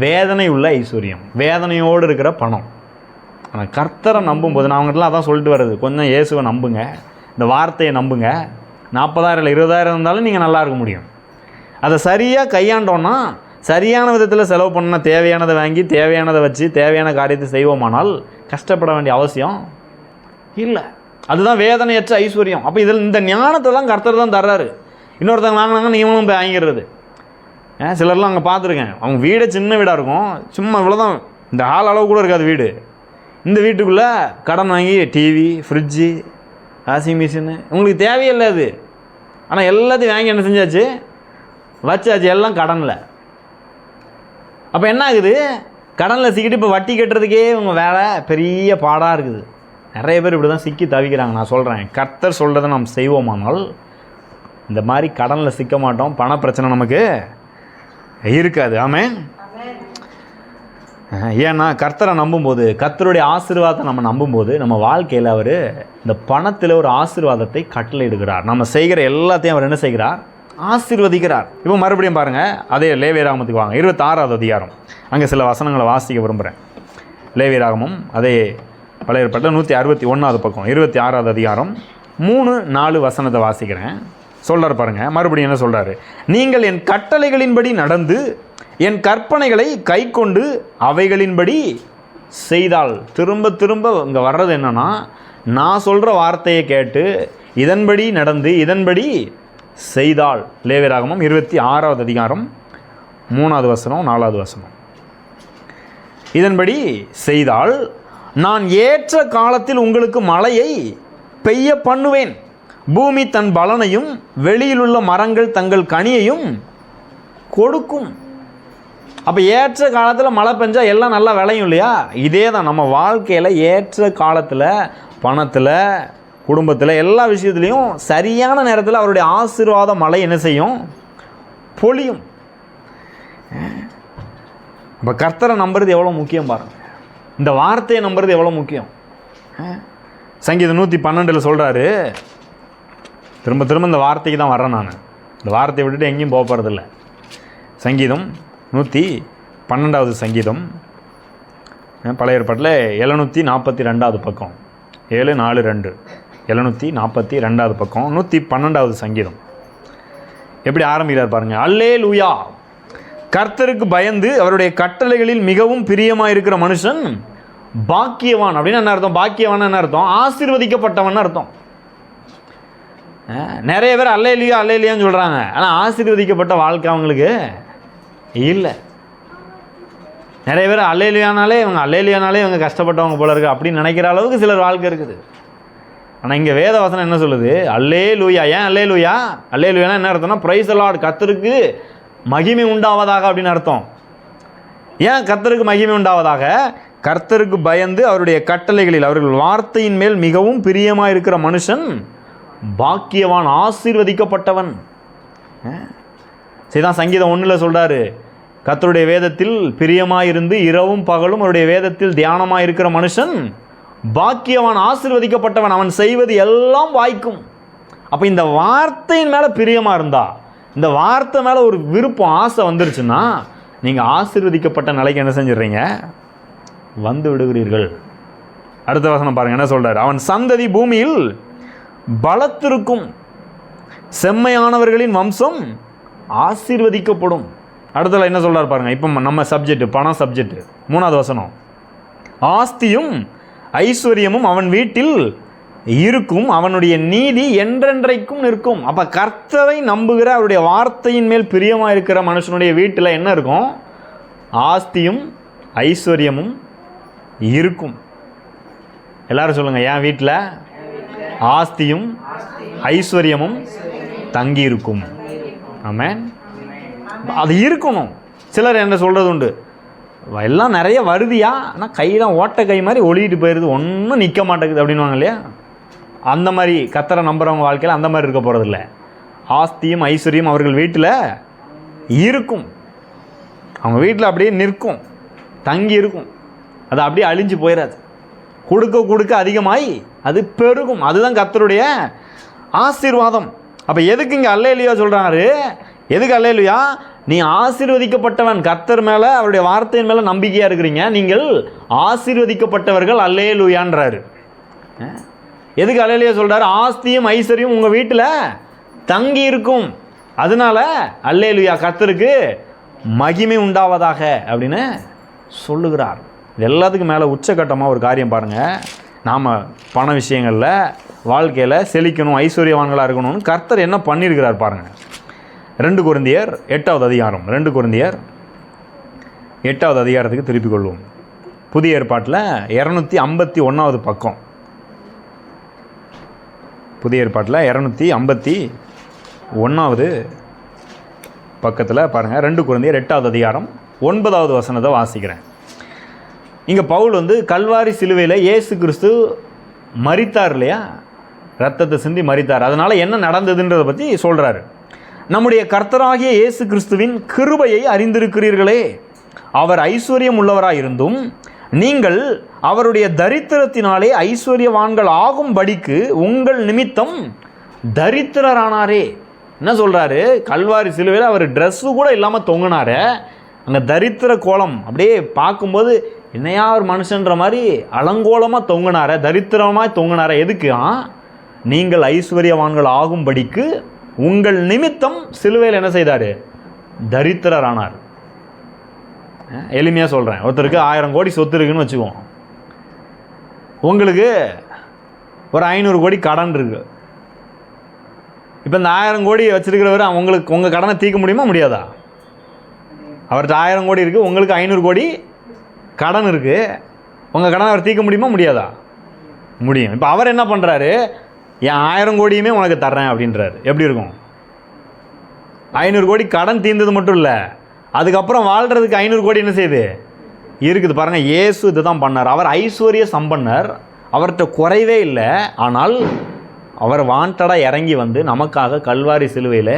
வேதனை உள்ள ஐஸ்வர்யம், வேதனையோடு இருக்கிற பணம். ஆனால் கர்த்தரை நம்பும்போது, நான் அவங்ககிட்டலாம் அதான் சொல்லிட்டு வர்றது, கொஞ்சம் இயேசுவை நம்புங்க, இந்த வார்த்தையை நம்புங்க. 40,000 இல்லை 20,000 இருந்தாலும் நீங்கள் நல்லா இருக்க முடியும். அதை சரியாக கையாண்டோன்னா, சரியான விதத்தில் செலவு பண்ண, தேவையானதை வாங்கி தேவையானதை வச்சு தேவையான காரியத்தை செய்வோமானால் கஷ்டப்பட வேண்டிய அவசியம் இல்லை. அதுதான் வேதனையற்ற ஐஸ்வர்யம். அப்போ இதில் இந்த ஞானத்தை தான் கர்த்தர் தான் தர்றாரு. இன்னொருத்தவங்க வாங்கினாங்க நீங்களும் போய் வாங்கிடுறது. சிலர்லாம் அங்கே பார்த்துருக்கேன், அவங்க வீடே சின்ன வீடாக இருக்கும், சும்மா இவ்வளோதான், இந்த ஹால் அளவு கூட இருக்காது வீடு. இந்த வீட்டுக்குள்ளே கடன் வாங்கி டிவி, ஃப்ரிட்ஜு, வாஷிங் மிஷினு, உங்களுக்கு தேவையில்லை அது, ஆனால் எல்லாத்தையும் வாங்கி என்ன செஞ்சாச்சு, வச்சாச்சு, எல்லாம் கடனில். அப்போ என்ன ஆகுது, கடனில் சிக்கிட்டு இப்போ வட்டி கட்டுறதுக்கே இவங்க வேலை பெரிய பாடாக இருக்குது. நிறைய பேர் இப்படி தான் சிக்கி தவிக்கிறாங்க. நான் சொல்கிறேன், கர்த்தர் சொல்கிறத நாம் செய்வோமானால் இந்த மாதிரி கடனில் சிக்க மாட்டோம், பண பிரச்சனை நமக்கு இருக்காது. ஆமென். ஏன்னா கர்த்தரை நம்பும்போது, கர்த்தருடைய ஆசீர்வாதத்தை நம்ம நம்பும்போது, நம்ம வாழ்க்கையில் அவர் இந்த பணத்தில் ஒரு ஆசீர்வாதத்தை கட்டளையிடுகிறார். நம்ம செய்கிற எல்லாத்தையும் அவர் என்ன செய்கிறார், ஆசீர்வதிக்கிறார். இப்போ மறுபடியும் பாருங்கள், அதே லேவியராகமத்துக்கு வாங்க, 26வது அதிகாரம். அங்கே சில வசனங்களை வாசிக்க விரும்புகிறேன். லேவியராகமம் அதே பழைய ஏற்பாட்டில் 161வது பக்கம், 26வது அதிகாரம் 3-4 வசனத்தை வாசிக்கிறேன். சொல்கிறார் பாருங்கள், மறுபடியும் என்ன சொல்கிறாரு, நீங்கள் என் கட்டளைகளின்படி நடந்து என் கற்பனைகளை கை கொண்டு அவைகளின்படி செய்தால். திரும்ப திரும்ப இங்கே வர்றது என்னென்னா, நான் சொல்கிற வார்த்தையை கேட்டு இதன்படி நடந்து இதன்படி செய்தால். லேவியராகமம் 26வது அதிகாரம் 3வது வசனம் 4வது வசனம். இதன்படி செய்தால் நான் ஏற்ற காலத்தில் உங்களுக்கு மழையை பெய்ய பண்ணுவேன், பூமி தன் பலனையும் வெளியிலுள்ள மரங்கள் தங்கள் கனியையும் கொடுக்கும். அப்போ ஏற்ற காலத்தில் மழை பெஞ்சால் எல்லாம் நல்லா விளையும் இல்லையா? இதே தான் நம்ம வாழ்க்கையில் ஏற்ற காலத்தில், பணத்தில், குடும்பத்தில், எல்லா விஷயத்துலையும் சரியான நேரத்தில் அவருடைய ஆசீர்வாத மழை என்ன செய்யும், பொழியும். இப்போ கர்த்தரை நம்புறது எவ்வளோ முக்கியம் பாருங்கள், இந்த வார்த்தையை நம்புறது எவ்வளோ முக்கியம். சங்கீதம் 112 சொல்கிறாரு, திரும்ப திரும்ப இந்த வார்த்தைக்கு தான் வர்றேன் நான், இந்த வார்த்தையை விட்டுட்டு எங்கேயும் போக போகிறதில்ல. சங்கீதம் 112வது சங்கீதம், பழைய ஏற்பாட்டில் 742வது பக்கம், 742 742வது பக்கம், 112வது சங்கீதம். எப்படி ஆரம்பிக்கிறார் பாருங்கள், அல்லேலூயா, கர்த்தருக்கு பயந்து அவருடைய கட்டளைகளில் மிகவும் பிரியமாக இருக்கிற மனுஷன் பாக்கியவான். அப்படின்னு என்ன அர்த்தம், பாக்கியவான் என்ன அர்த்தம், ஆசீர்வதிக்கப்பட்டவன் அர்த்தம். நிறைய பேர் அல்லேலூயா அல்லேலூயான்னு சொல்கிறாங்க, ஆனால் ஆசீர்வதிக்கப்பட்ட வாழ்க்கை அவங்களுக்கு இல்லை. நிறைய பேர் அல்லேலூயானாலே இவங்க கஷ்டப்பட்டவங்க போல இருக்குது அப்படின்னு நினைக்கிற அளவுக்கு சிலர் வாழ்க்கை இருக்குது. ஆனால் இங்கே வேத வசனம் என்ன சொல்லுது? அல்லேலூயா. ஏன் அல்லேலூயா? அல்லேலூயானா என்ன அர்த்தம்னா பிரைஸ் தி லார்ட், கர்த்தருக்கு மகிமை உண்டாவதாக அப்படின்னு அர்த்தம். ஏன் கர்த்தருக்கு மகிமை உண்டாவதாக? கர்த்தருக்கு பயந்து அவருடைய கட்டளைகளில் அவர்கள் வார்த்தையின் மேல் மிகவும் பிரியமாக இருக்கிற மனுஷன் பாக்கியவான், ஆசீர்வதிக்கப்பட்டவன். சரிதான், சங்கீதம் 1 சொல்கிறாரு, கர்த்தருடைய வேதத்தில் பிரியமாக இருந்து இரவும் பகலும் அவருடைய வேதத்தில் தியானமாக இருக்கிற மனுஷன் பாக்கியவான், ஆசீர்வதிக்கப்பட்டவன், அவன் செய்வது எல்லாம் வாய்க்கும். அப்போ இந்த வார்த்தையின் மேலே பிரியமாக இருந்தா, இந்த வார்த்தை மேலே ஒரு விருப்பம், ஆசை வந்துருச்சுன்னா நீங்கள் ஆசீர்வதிக்கப்பட்ட நிலைக்கு என்ன செஞ்சிடுறீங்க? வந்து விடுகிறீர்கள். அடுத்த வசனம் பாருங்கள் என்ன சொல்கிறார்? அவன் சந்ததி பூமியில் பலத்திருக்கும், செம்மையானவர்களின் வம்சம் ஆசீர்வதிக்கப்படும். அடுத்தல என்ன சொல்கிறார் பாருங்கள். இப்போ நம்ம சப்ஜெக்ட் பணம் சப்ஜெக்ட். 3வது வசனம், ஆஸ்தியும் ஐஸ்வர்யமும் அவன் வீட்டில் இருக்கும், அவனுடைய நீதி என்றென்றைக்கும் நிற்கும். அப்போ கர்த்தரை நம்புகிற அவருடைய வார்த்தையின் மேல் பிரியமாக இருக்கிற மனுஷனுடைய வீட்டில் என்ன இருக்கும்? ஆஸ்தியும் ஐஸ்வர்யமும் இருக்கும். எல்லாரும் சொல்லுங்கள், என் வீட்டில் ஆஸ்தியும் ஐஸ்வர்யமும் தங்கி இருக்கும். ஆமென். அது இருக்கணும். சிலர் என்ன சொல்கிறது உண்டு, எல்லாம் நிறைய வருதியா, ஆனால் கையெல்லாம் ஓட்ட கை மாதிரி ஒளிக்கிட்டு போயிடுது, ஒன்றும் நிற்க மாட்டேங்குது அப்படின்வாங்க இல்லையா? அந்த மாதிரி கர்த்தரை நம்புகிறவங்க வாழ்க்கையில் அந்த மாதிரி இருக்க போகிறதில்ல. ஆஸ்தியும் ஐஸ்வர்யம் அவர்கள் வீட்டில் இருக்கும், அவங்க வீட்டில் அப்படியே நிற்கும், தங்கி இருக்கும், அது அப்படியே அழிஞ்சு போயிடாது. கொடுக்க கொடுக்க அதிகமாய் அது பெருகும். அதுதான் கர்த்தருடைய ஆசீர்வாதம். அப்போ எதுக்கு இங்கே அல்லேலூயா சொல்கிறாரு? எதுக்கு அல்லேலூயா? நீ ஆசீர்வதிக்கப்பட்டவன், கர்த்தர் மேலே அவருடைய வார்த்தையின் மேலே நம்பிக்கையாக இருக்கிறீங்க, நீங்கள் ஆசீர்வதிக்கப்பட்டவர்கள், அல்லேலூயான்றாரு. எதுக்கு அல்லேலூயா சொல்கிறாரு? ஆஸ்தியும் ஐஸ்வர்யம் உங்கள் வீட்டில் தங்கி இருக்கும், அதனால அல்லேலூயா, கர்த்தருக்கு மகிமை உண்டாவதாக அப்படின்னு சொல்லுகிறார். இது எல்லாத்துக்கும் மேலே உச்சகட்டமாக ஒரு காரியம் பாருங்கள். நாம் பண விஷயங்களில் வாழ்க்கையில் செழிக்கணும், ஐஸ்வர்யவான்களாக இருக்கணும்னு கர்த்தர் என்ன பண்ணியிருக்கிறார் பாருங்கள். 2 கொரிந்தியர் 8வது அதிகாரம். 2 கொரிந்தியர் 8வது அதிகாரத்துக்கு திருப்பிக் கொள்வோம். புதிய ஏற்பாட்டில் 251வது பக்கம். புதிய ஏற்பாட்டில் 251வது பக்கத்தில் பாருங்கள். 2 கொரிந்தியர் 8வது அதிகாரம் 9வது வசனத்தை வாசிக்கிறேன். இங்கே பவுல் கல்வாரி சிலுவையில் இயேசு கிறிஸ்து மரித்தார் இல்லையா, ரத்தத்தை சிந்தி மரித்தார். அதனால் என்ன நடந்ததுன்றதை பற்றி சொல்கிறாரு. நம்முடைய கர்த்தராகிய இயேசு கிறிஸ்துவின் கிருபையை அறிந்திருக்கிறீர்களே, அவர் ஐஸ்வர்யம் உள்ளவராக இருந்தும் நீங்கள் அவருடைய தரித்திரத்தினாலே ஐஸ்வர்யவான்கள் ஆகும்படிக்கு உங்கள் நிமித்தம் தரித்திரரானாரே. என்ன சொல்கிறாரு? கல்வாரி சிலுவையில் அவர் ட்ரெஸ்ஸு கூட இல்லாமல் தொங்கினார். அங்கே தரித்திர கோலம் அப்படியே பார்க்கும்போது என்னையா ஒரு மனுஷன்ற மாதிரி அலங்கோலமாக தொங்கினார, தரித்திரமாக தொங்கினார. எதுக்கு? நீங்கள் ஐஸ்வர்யவான்கள் ஆகும்படிக்கு உங்கள் நிமித்தம் சிலுவையில் என்ன செய்தார்? தரித்திரரானார். எளிமையாக சொல்கிறேன், ஒருத்தருக்கு 1000 கோடி சொத்து இருக்குன்னு வச்சுக்குவோம், உங்களுக்கு ஒரு 500 கோடி கடன் இருக்கு. இப்போ இந்த 1000 கோடி வச்சுருக்கிறவர் உங்களுக்கு உங்கள் கடனை தீர்க்க முடியுமா முடியாதா? அவர்கிட்ட 1000 கோடி இருக்குது, உங்களுக்கு 500 கோடி கடன் இருக்குது, உங்கள் கடனை அவர் தீர்க்க முடியுமா முடியாதா? முடியும். இப்போ அவர் என்ன பண்ணுறாரு? என் 1000 கோடியுமே உனக்கு தர்றேன் அப்படின்றாரு. எப்படி இருக்கும்? 500 கோடி கடன் தீர்ந்தது மட்டும் இல்லை, அதுக்கப்புறம் வாழ்கிறதுக்கு 500 கோடி என்ன செய்யுது இருக்குது. பாருங்கள், இயேசு இது தான் பண்ணார். அவர் ஐஸ்வர்ய சம்பன்னர், அவர்கிட்ட குறைவே இல்லை. ஆனால் அவர் வாண்டடாக இறங்கி நமக்காக கல்வாரி சிலுவையில்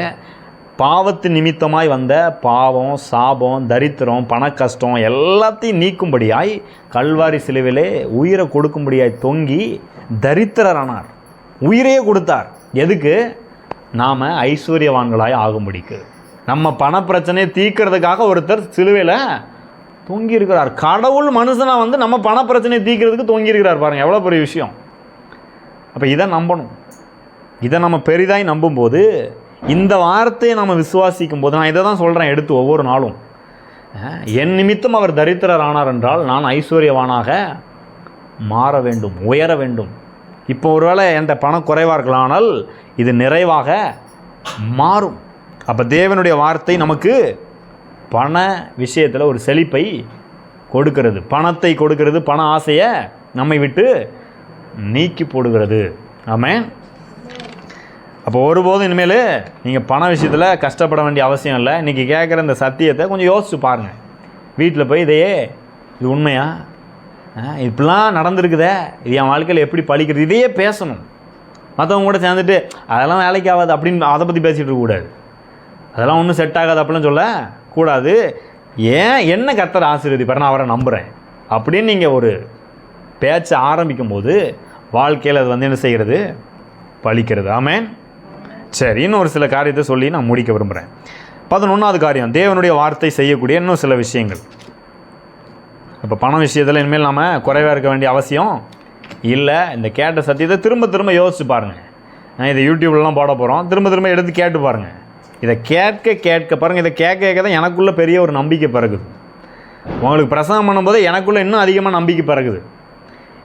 பாவத்து நிமித்தமாய் வந்த பாவம், சாபம், தரித்திரம், பண கஷ்டம் எல்லாத்தையும் நீக்கும்படியாய் கல்வாரி சிலுவையிலே உயிரை கொடுக்கும்படியாய் தொங்கி தரித்திரரானார், உயிரையே கொடுத்தார். எதுக்கு? நாம் ஐஸ்வர்யவான்களாய் ஆகும்படிக்கு. நம்ம பண பிரச்சனையை தீர்க்கிறதுக்காக ஒருத்தர் சிலுவையில் தொங்கி இருக்கிறார். கடவுள் மனுஷனாக நம்ம பண பிரச்சனையை தீர்க்கிறதுக்கு தொங்கி இருக்கிறார். பாருங்கள் எவ்வளோ பெரிய விஷயம். அப்போ இதை நம்பணும். இதை நம்ம பெரிதாய் நம்பும்போது, இந்த வார்த்தையை நம்ம விசுவாசிக்கும் போது, நான் இதை தான் சொல்கிறேன் எடுத்து ஒவ்வொரு நாளும், என் நிமித்தம் அவர் தரித்திரர் ஆனார் என்றால் நான் ஐஸ்வர்யவானாக மாற வேண்டும், உயர வேண்டும். இப்போ ஒருவேளை என்கிட்ட பணம் குறைவாக இருக்கலாம், ஆனால் இது நிறைவாக மாறும். அப்போ தேவனுடைய வார்த்தை நமக்கு பண விஷயத்தில் ஒரு செழிப்பை கொடுக்கிறது, பணத்தை கொடுக்கிறது, பண ஆசையை நம்மை விட்டு நீக்கி போடுகிறது. ஆமென். அப்போ ஒருபோதும் இனிமேல் நீங்கள் பண விஷயத்தில் கஷ்டப்பட வேண்டிய அவசியம் இல்லை. இன்றைக்கி கேட்குற இந்த சத்தியத்தை கொஞ்சம் யோசிச்சு பாருங்கள். வீட்டில் போய் இதையே, இது உண்மையா, இப்படிலாம் நடந்திருக்குதே, இது என் வாழ்க்கையில் எப்படி பழிக்கிறது, இதையே பேசணும். மற்றவங்க கூட சேர்ந்துட்டு அதெல்லாம் வேலைக்கு ஆகாது அப்படின்னு அதை பற்றி பேசிகிட்டு இருக்கக்கூடாது. அதெல்லாம் ஒன்றும் செட் ஆகாது அப்படிலாம் சொல்லக்கூடாது. ஏன் என்ன கர்த்தர் ஆசீர்வதிப்பார், நான் அவரை நம்புகிறேன் அப்படின்னு நீங்கள் ஒரு பேச்சை ஆரம்பிக்கும் போது வாழ்க்கையில் அது என்ன செய்கிறது, பழிக்கிறது. ஆமென். சரி, இன்னும் ஒரு சில காரியத்தை சொல்லி நான் முடிக்க விரும்புகிறேன். 11வது காரியம், தேவனுடைய வார்த்தை செய்யக்கூடிய இன்னும் சில விஷயங்கள். இப்போ பண விஷயத்தில் இனிமேல் நாம் குறைவாக இருக்க வேண்டிய அவசியம் இல்லை. இந்த கேட்ட சத்தியத்தை திரும்ப திரும்ப யோசிச்சு பாருங்கள். நான் இதை யூடியூப்லலாம் போட போகிறோம், திரும்ப திரும்ப எடுத்து கேட்டு பாருங்கள். இதை கேட்க பாருங்கள். இதை கேட்க தான் எனக்குள்ளே பெரிய ஒரு நம்பிக்கை பிறகுது. உங்களுக்கு பிரசங்கம் பண்ணும்போது எனக்குள்ளே இன்னும் அதிகமாக நம்பிக்கை பிறகுது.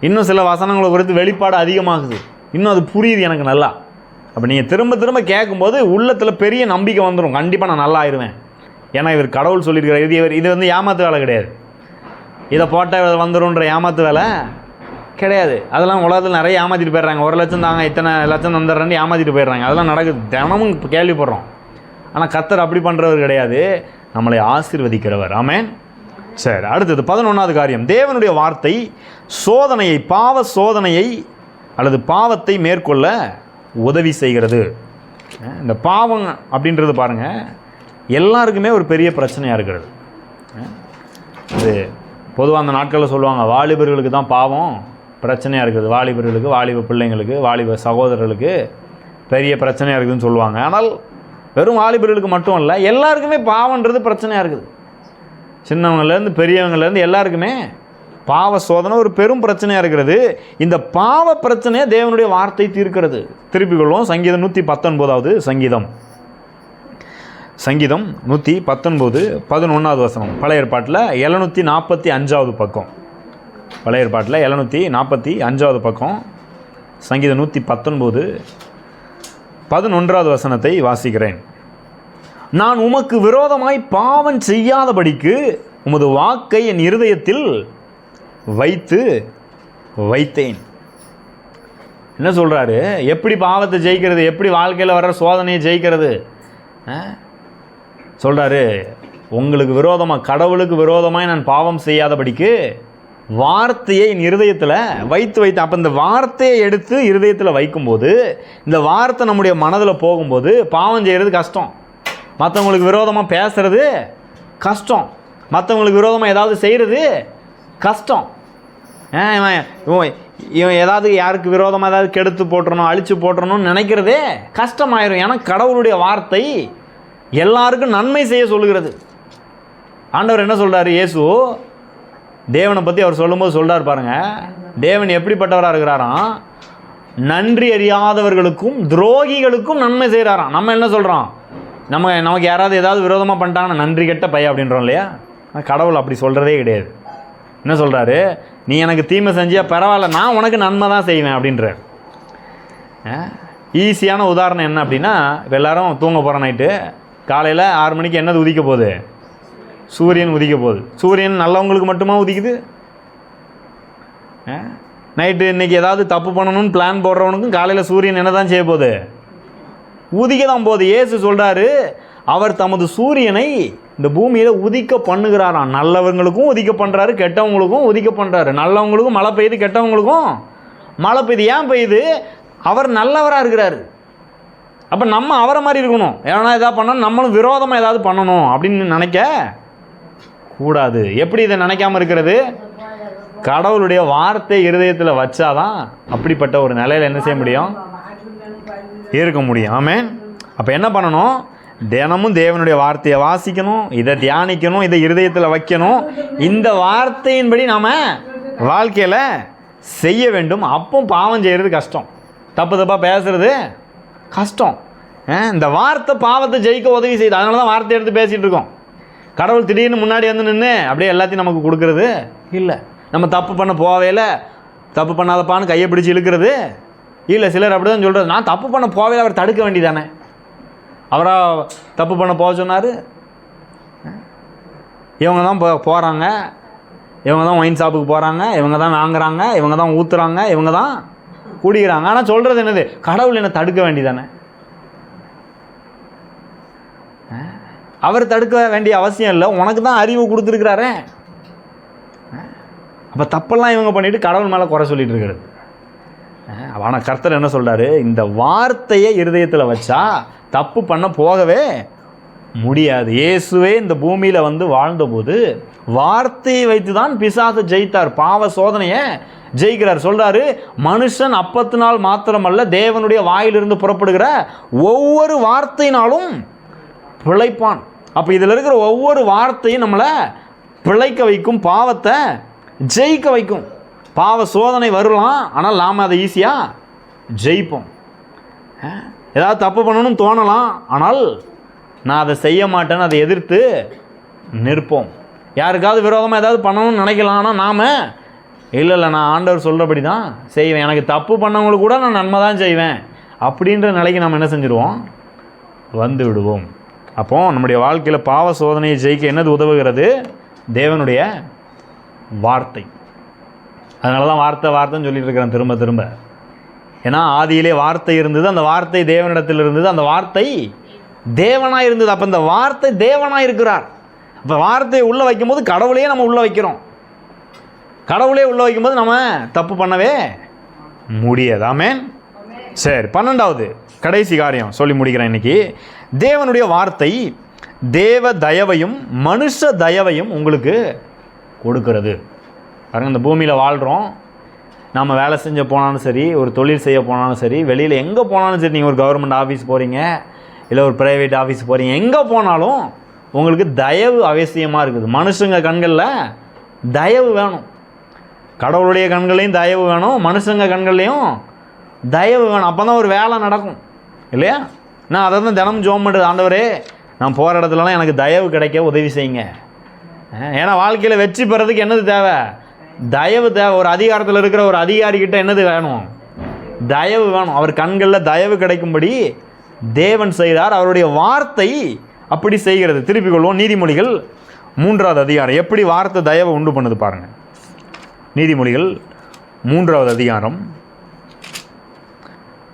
இன்னும் சில வசனங்களை குறித்து வெளிப்பாடு அதிகமாகுது. இன்னும் அது புரியுது எனக்கு நல்லா. அப்போ நீங்கள் திரும்ப திரும்ப கேட்கும்போது உள்ளத்தில் பெரிய நம்பிக்கை வந்துடும். கண்டிப்பாக நான் நல்லா ஆயிடுவேன். ஏன்னா இவர் கடவுள் சொல்லியிருக்கிறார். இது வந்து ஏமாத்து வேலை கிடையாது. இதை போட்டால் வந்துடும்ன்ற ஏமாத்து வேலை கிடையாது. அதெல்லாம் உலகத்தில் நிறைய ஏமாற்றிட்டு போயிடுறாங்க. 1 லட்சம் தாங்க, இத்தனை லட்சம் தந்துடுறேன்னு ஏமாற்றிட்டு போயிடுறாங்க. அதெல்லாம் நடக்குது, தினமும் கேள்விப்படுறோம். ஆனால் கர்த்தர் அப்படி பண்ணுறவர் கிடையாது, நம்மளை ஆசீர்வதிக்கிறவர். ஆமென். சரி, அடுத்தது 11வது காரியம், தேவனுடைய வார்த்தை சோதனையை, பாவ சோதனையை அல்லது பாவத்தை மேற்கொள்ள உதவி செய்கிறது. இந்த பாவம் அப்படின்றது பாருங்கள், எல்லாருக்குமே ஒரு பெரிய பிரச்சனையாக இருக்கிறது. இது பொதுவாக அந்த நாட்களில் சொல்லுவாங்க, வாலிபர்களுக்கு தான் பாவம் பிரச்சனையாக இருக்குது. வாலிபர்களுக்கு, வாலிப பிள்ளைங்களுக்கு, வாலிப சகோதரர்களுக்கு பெரிய பிரச்சனையாக இருக்குதுன்னு சொல்லுவாங்க. ஆனால் வெறும் வாலிபர்களுக்கு மட்டும் இல்லை, எல்லாருக்குமே பாவன்றது பிரச்சனையாக இருக்குது. சின்னவங்கலேருந்து பெரியவங்கலேருந்து எல்லாருக்குமே பாவ சோதனை ஒரு பெரும் பிரச்சனையாக இருக்கிறது. இந்த பாவ பிரச்சனையை தேவனுடைய வார்த்தை தீர்க்கிறது. திருப்பிக் கொள்வோம். சங்கீதம் 119வது சங்கீதம், சங்கீதம் 119 11வது வசனம். பழைய ஏற்பாட்டில் 745வது பக்கம். பழைய ஏற்பாட்டில் 745வது பக்கம், சங்கீதம் 119 11வது வசனத்தை வாசிக்கிறேன். நான் உமக்கு விரோதமாய் பாவம் செய்யாதபடிக்கு உமது வாக்கை என் இருதயத்தில் வைத்தேன். என்ன சொல்கிறாரு? எப்படி பாவத்தை ஜெயிக்கிறது, எப்படி வாழ்க்கையில் வர்ற சோதனையை ஜெயிக்கிறது சொல்கிறாரு. உங்களுக்கு விரோதமாக, கடவுளுக்கு விரோதமாக நான் பாவம் செய்யாதபடிக்கு வார்த்தையை என் இருதயத்தில் வைத்தேன். அப்போ இந்த வார்த்தையை எடுத்து இருதயத்தில் வைக்கும்போது, இந்த வார்த்தை நம்முடைய மனதில் போகும்போது பாவம் செய்கிறது கஷ்டம். மற்றவங்களுக்கு விரோதமாக பேசுகிறது கஷ்டம். மற்றவங்களுக்கு விரோதமாக ஏதாவது செய்கிறது கஷ்டம். இவன் ஏதாவது யாருக்கு விரோதமாக ஏதாவது கெடுத்து போட்டுறணும், அழித்து போட்டுறணும்னு நினைக்கிறதே கஷ்டமாயிரும். ஏன்னா கடவுளுடைய வார்த்தை எல்லாருக்கும் நன்மை செய்ய சொல்லுகிறது. ஆண்டவர் என்ன சொல்கிறார்? இயேசு தேவனை பற்றி அவர் சொல்லும்போது சொல்கிறார் பாருங்கள், தேவன் எப்படிப்பட்டவராக இருக்கிறாராம்? நன்றி அறியாதவர்களுக்கும் துரோகிகளுக்கும் நன்மை செய்கிறாராம். நம்ம என்ன சொல்கிறோம்? நமக்கு யாராவது ஏதாவது விரோதமாக பண்ணிட்டாங்கன்னா நன்றி கெட்ட பையன் அப்படின்றோம் இல்லையா? கடவுள் அப்படி சொல்கிறதே கிடையாது. என்ன சொல்கிறாரு? நீ எனக்கு தீமை செஞ்சியா பரவாயில்ல, நான் உனக்கு நன்மை தான் செய்வேன் அப்படின்றார். ஈஸியான உதாரணம் என்ன அப்படின்னா, இப்போ எல்லோரும் தூங்க போகிற நைட்டு காலையில் 6 மணிக்கு என்னது உதிக்க போகுது? சூரியன் உதிக்க போகுது. சூரியன் நல்லவங்களுக்கு மட்டுமா உதிக்குது? நைட்டு இன்றைக்கி ஏதாவது தப்பு பண்ணணும்னு பிளான் போடுறவனுக்கும் காலையில் சூரியன் என்ன தான் செய்ய போகுது? உதிக்க தான் போகுது. இயேசு சொல்கிறாரு, அவர் தமது சூரியனை இந்த பூமியில் உதிக்க பண்ணுகிறாராம். நல்லவங்களுக்கும் உதிக்க பண்ணுறாரு, கெட்டவங்களுக்கும் உதிக்க பண்ணுறாரு. நல்லவங்களுக்கும் மழை பெய்யுது, கெட்டவங்களுக்கும் மழை பெய்யுது. ஏன் பெய்யுது? அவர் நல்லவராக இருக்கிறாரு. அப்போ நம்ம அவரை மாதிரி இருக்கணும். ஏன்னா எதாவது பண்ணணும், நம்மளும் விரோதமாக ஏதாவது பண்ணணும் அப்படின்னு நினைக்க கூடாது. எப்படி இதை நினைக்காமல் இருக்கிறது? கடவுளுடைய வார்த்தை இருதயத்தில் வச்சாதான் அப்படிப்பட்ட ஒரு நிலையில் என்ன செய்ய முடியும்? இருக்க முடியும். ஆமென். அப்போ என்ன பண்ணணும்? தினமும் தேவனுடைய வார்த்தையை வாசிக்கணும், இதை தியானிக்கணும், இதை இருதயத்தில் வைக்கணும். இந்த வார்த்தையின்படி நாம் வாழ்க்கையில் செய்ய வேண்டும். அப்போ பாவம் செய்கிறது கஷ்டம், தப்பாக பேசுகிறது கஷ்டம். இந்த வார்த்தை பாவத்தை ஜெயிக்க உதவி செய்யுது. அதனால தான் வார்த்தை எடுத்து பேசிகிட்டு இருக்கோம். கடவுள் திடீர்னு முன்னாடி வந்து நின்று அப்படியே எல்லாத்தையும் நமக்கு கொடுக்கறது இல்லை. நம்ம தப்பு பண்ண போவேல, தப்பு பண்ணாதப்பான்னு கையை பிடிச்சி இழுக்கிறது இல்லை. சிலர் அப்படி தான் சொல்கிறது, நான் தப்பு பண்ண போவேல, அவர் தடுக்க வேண்டியதானே, அவராக தப்பு பண்ண போக சொன்னார், இவங்க தான் போகிறாங்க, இவங்க தான் ஒயின் ஷாப்புக்கு போகிறாங்க, இவங்க தான் வாங்குறாங்க, இவங்க தான் ஊற்றுறாங்க, இவங்க தான் குடிக்கிறாங்க. ஆனால் சொல்கிறது என்னது? கடவுள் என்னை தடுக்க வேண்டியதானே? அவர் தடுக்க வேண்டிய அவசியம் இல்லை, உனக்கு தான் அறிவு கொடுத்துருக்கிறாரே. அப்போ தப்பெல்லாம் இவங்க பண்ணிவிட்டு கடவுள் மேலே குறை சொல்லிட்டு இருக்கிறது. ஆனால் கர்த்தர் என்ன சொல்கிறாரு? இந்த வார்த்தையை இருதயத்தில் வச்சா தப்பு பண்ண போகவே முடியாது. இயேசுவே இந்த பூமியில் வந்து வாழ்ந்தபோது வார்த்தையை வைத்து தான் பிசாசு ஜெயித்தார், பாவ சோதனையை ஜெயிக்கிறார். சொல்கிறாரு, மனுஷன் அப்பத்தினால் மாத்திரமல்ல தேவனுடைய வாயிலிருந்து புறப்படுகிற ஒவ்வொரு வார்த்தையினாலும் பிழைப்பான். அப்போ இதில் இருக்கிற ஒவ்வொரு வார்த்தையும் நம்மளை பிழைக்க வைக்கும், பாவத்தை ஜெயிக்க வைக்கும். பாவ சோதனை வரலாம், ஆனால் நாம் அதை ஈஸியாக ஜெயிப்போம். ஏதாவது தப்பு பண்ணணும்னு தோணலாம், ஆனால் நான் அதை செய்ய மாட்டேன்னு அதை எதிர்த்து நிற்போம். யாருக்காவது விரோதமாக ஏதாவது பண்ணணும்னு நினைக்கலாம், ஆனால் நாம் இல்லை நான் ஆண்டவர் சொல்கிறபடி தான் செய்வேன், எனக்கு தப்பு பண்ணவங்களுக்கு கூட நான் நன்மை தான் செய்வேன் அப்படின்ற நிலைக்கு நம்ம என்ன செஞ்சுருவோம்? வந்து விடுவோம். அப்போது நம்முடைய வாழ்க்கையில் பாவ சோதனையை ஜெயிக்க என்னது உதவுகிறது? தேவனுடைய வார்த்தை. அதனால தான் வார்த்தைன்னு சொல்லிட்டு இருக்கிறேன் திரும்ப திரும்ப. ஏன்னா ஆதியிலே வார்த்தை இருந்தது, அந்த வார்த்தை தேவனிடத்தில் இருந்தது, அந்த வார்த்தை தேவனாக இருந்தது. அப்போ இந்த வார்த்தை தேவனாக இருக்கிறார். அப்போ வார்த்தையை உள்ளே வைக்கும்போது கடவுளையே நம்ம உள்ளே வைக்கிறோம். கடவுளே உள்ளே வைக்கும்போது நம்ம தப்பு பண்ணவே முடியாது. ஆமென். சரி, 12வது கடைசி காரியம் சொல்லி முடிக்கிறேன் இன்னைக்கு. தேவனுடைய வார்த்தை தேவ தயவையும் மனுஷ தயவையும் உங்களுக்கு கொடுக்கிறது. பாருங்கள், இந்த பூமியில் வாழ்கிறோம், நம்ம வேலை செஞ்ச போனாலும் சரி, ஒரு தொழில் செய்ய போனாலும் சரி, வெளியில் எங்கே போனாலும் சரி, நீங்கள் ஒரு கவர்மெண்ட் ஆஃபீஸ் போகிறீங்க, இல்லை ஒரு ப்ரைவேட் ஆஃபீஸ் போகிறீங்க, எங்கே போனாலும் உங்களுக்கு தயவு அவசியமாக இருக்குது. மனுஷங்க கண்களில் தயவு வேணும், கடவுளுடைய கண்கள்லையும் தயவு வேணும், மனுஷங்க கண்கள்லையும் தயவு வேணும். அப்போ தான் ஒரு வேலை நடக்கும் இல்லையா? நான் அதை தான் தினமும் ஜெபம் பண்ணுறது, ஆண்டவரே நான் போகிற இடத்துலலாம் எனக்கு தயவு கிடைக்க உதவி செய்யுங்க. ஏன்னா வாழ்க்கையில் வெற்றி பெறதுக்கு என்னது தேவை? தயவு தேவை. ஒரு அதிகாரத்தில் இருக்கிற ஒரு அதிகாரிக்கிட்ட என்னது வேணும்? தயவு வேணும். அவர் கண்களில் தயவு கிடைக்கும்படி தேவன் செய்கிறார். அவருடைய வார்த்தை அப்படி செய்கிறது. திருப்பிக் கொள்வோம். நீதிமொழிகள் 3வது அதிகாரம் எப்படி வார்த்தை தயவை உண்டு பண்ணுது பாருங்கள். நீதிமொழிகள் 3வது அதிகாரம்,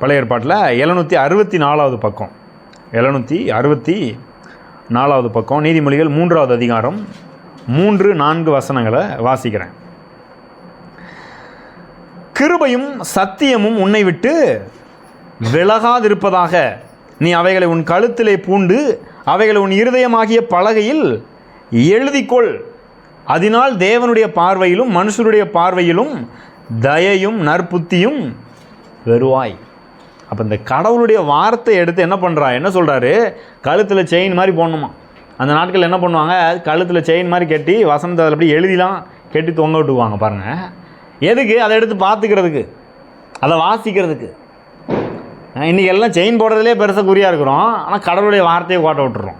பழைய ஏற்பாட்டில் 764வது பக்கம், 764வது பக்கம், நீதிமொழிகள் 3வது அதிகாரம் 3-4 வசனங்களை வாசிக்கிறேன். கிருபையும் சத்தியமும் உன்னை விட்டு விலகாதிருப்பதாக, நீ அவைகளை உன் கழுத்திலே பூண்டு அவைகளை உன் இருதயமாகிய பலகையில் எழுதிக்கொள். அதனால் தேவனுடைய பார்வையிலும் மனுஷருடைய பார்வையிலும் தயையும் நற்புத்தியும் பெறுவாய். அப்போ இந்த கடவுளுடைய வார்த்தை எடுத்து என்ன பண்ணுறா? என்ன சொல்கிறாரு? கழுத்தில் செயின் மாதிரி போடணுமா. அந்த நாட்கள் என்ன பண்ணுவாங்க? கழுத்தில் செயின் மாதிரி கட்டி வசனத்தை அதில் அப்படி எழுதிலாம் கட்டி தொங்க விட்டுக்குவாங்க பாருங்கள். எதுக்கு? அதை எடுத்து பார்த்துக்கிறதுக்கு, அதை வாசிக்கிறதுக்கு. இன்றைக்கி எல்லாம் செயின் போடுறதுலே பெருசாக குறியாக இருக்கிறோம், ஆனால் கடவுளுடைய வார்த்தையை கோட்டை விட்டுறோம்.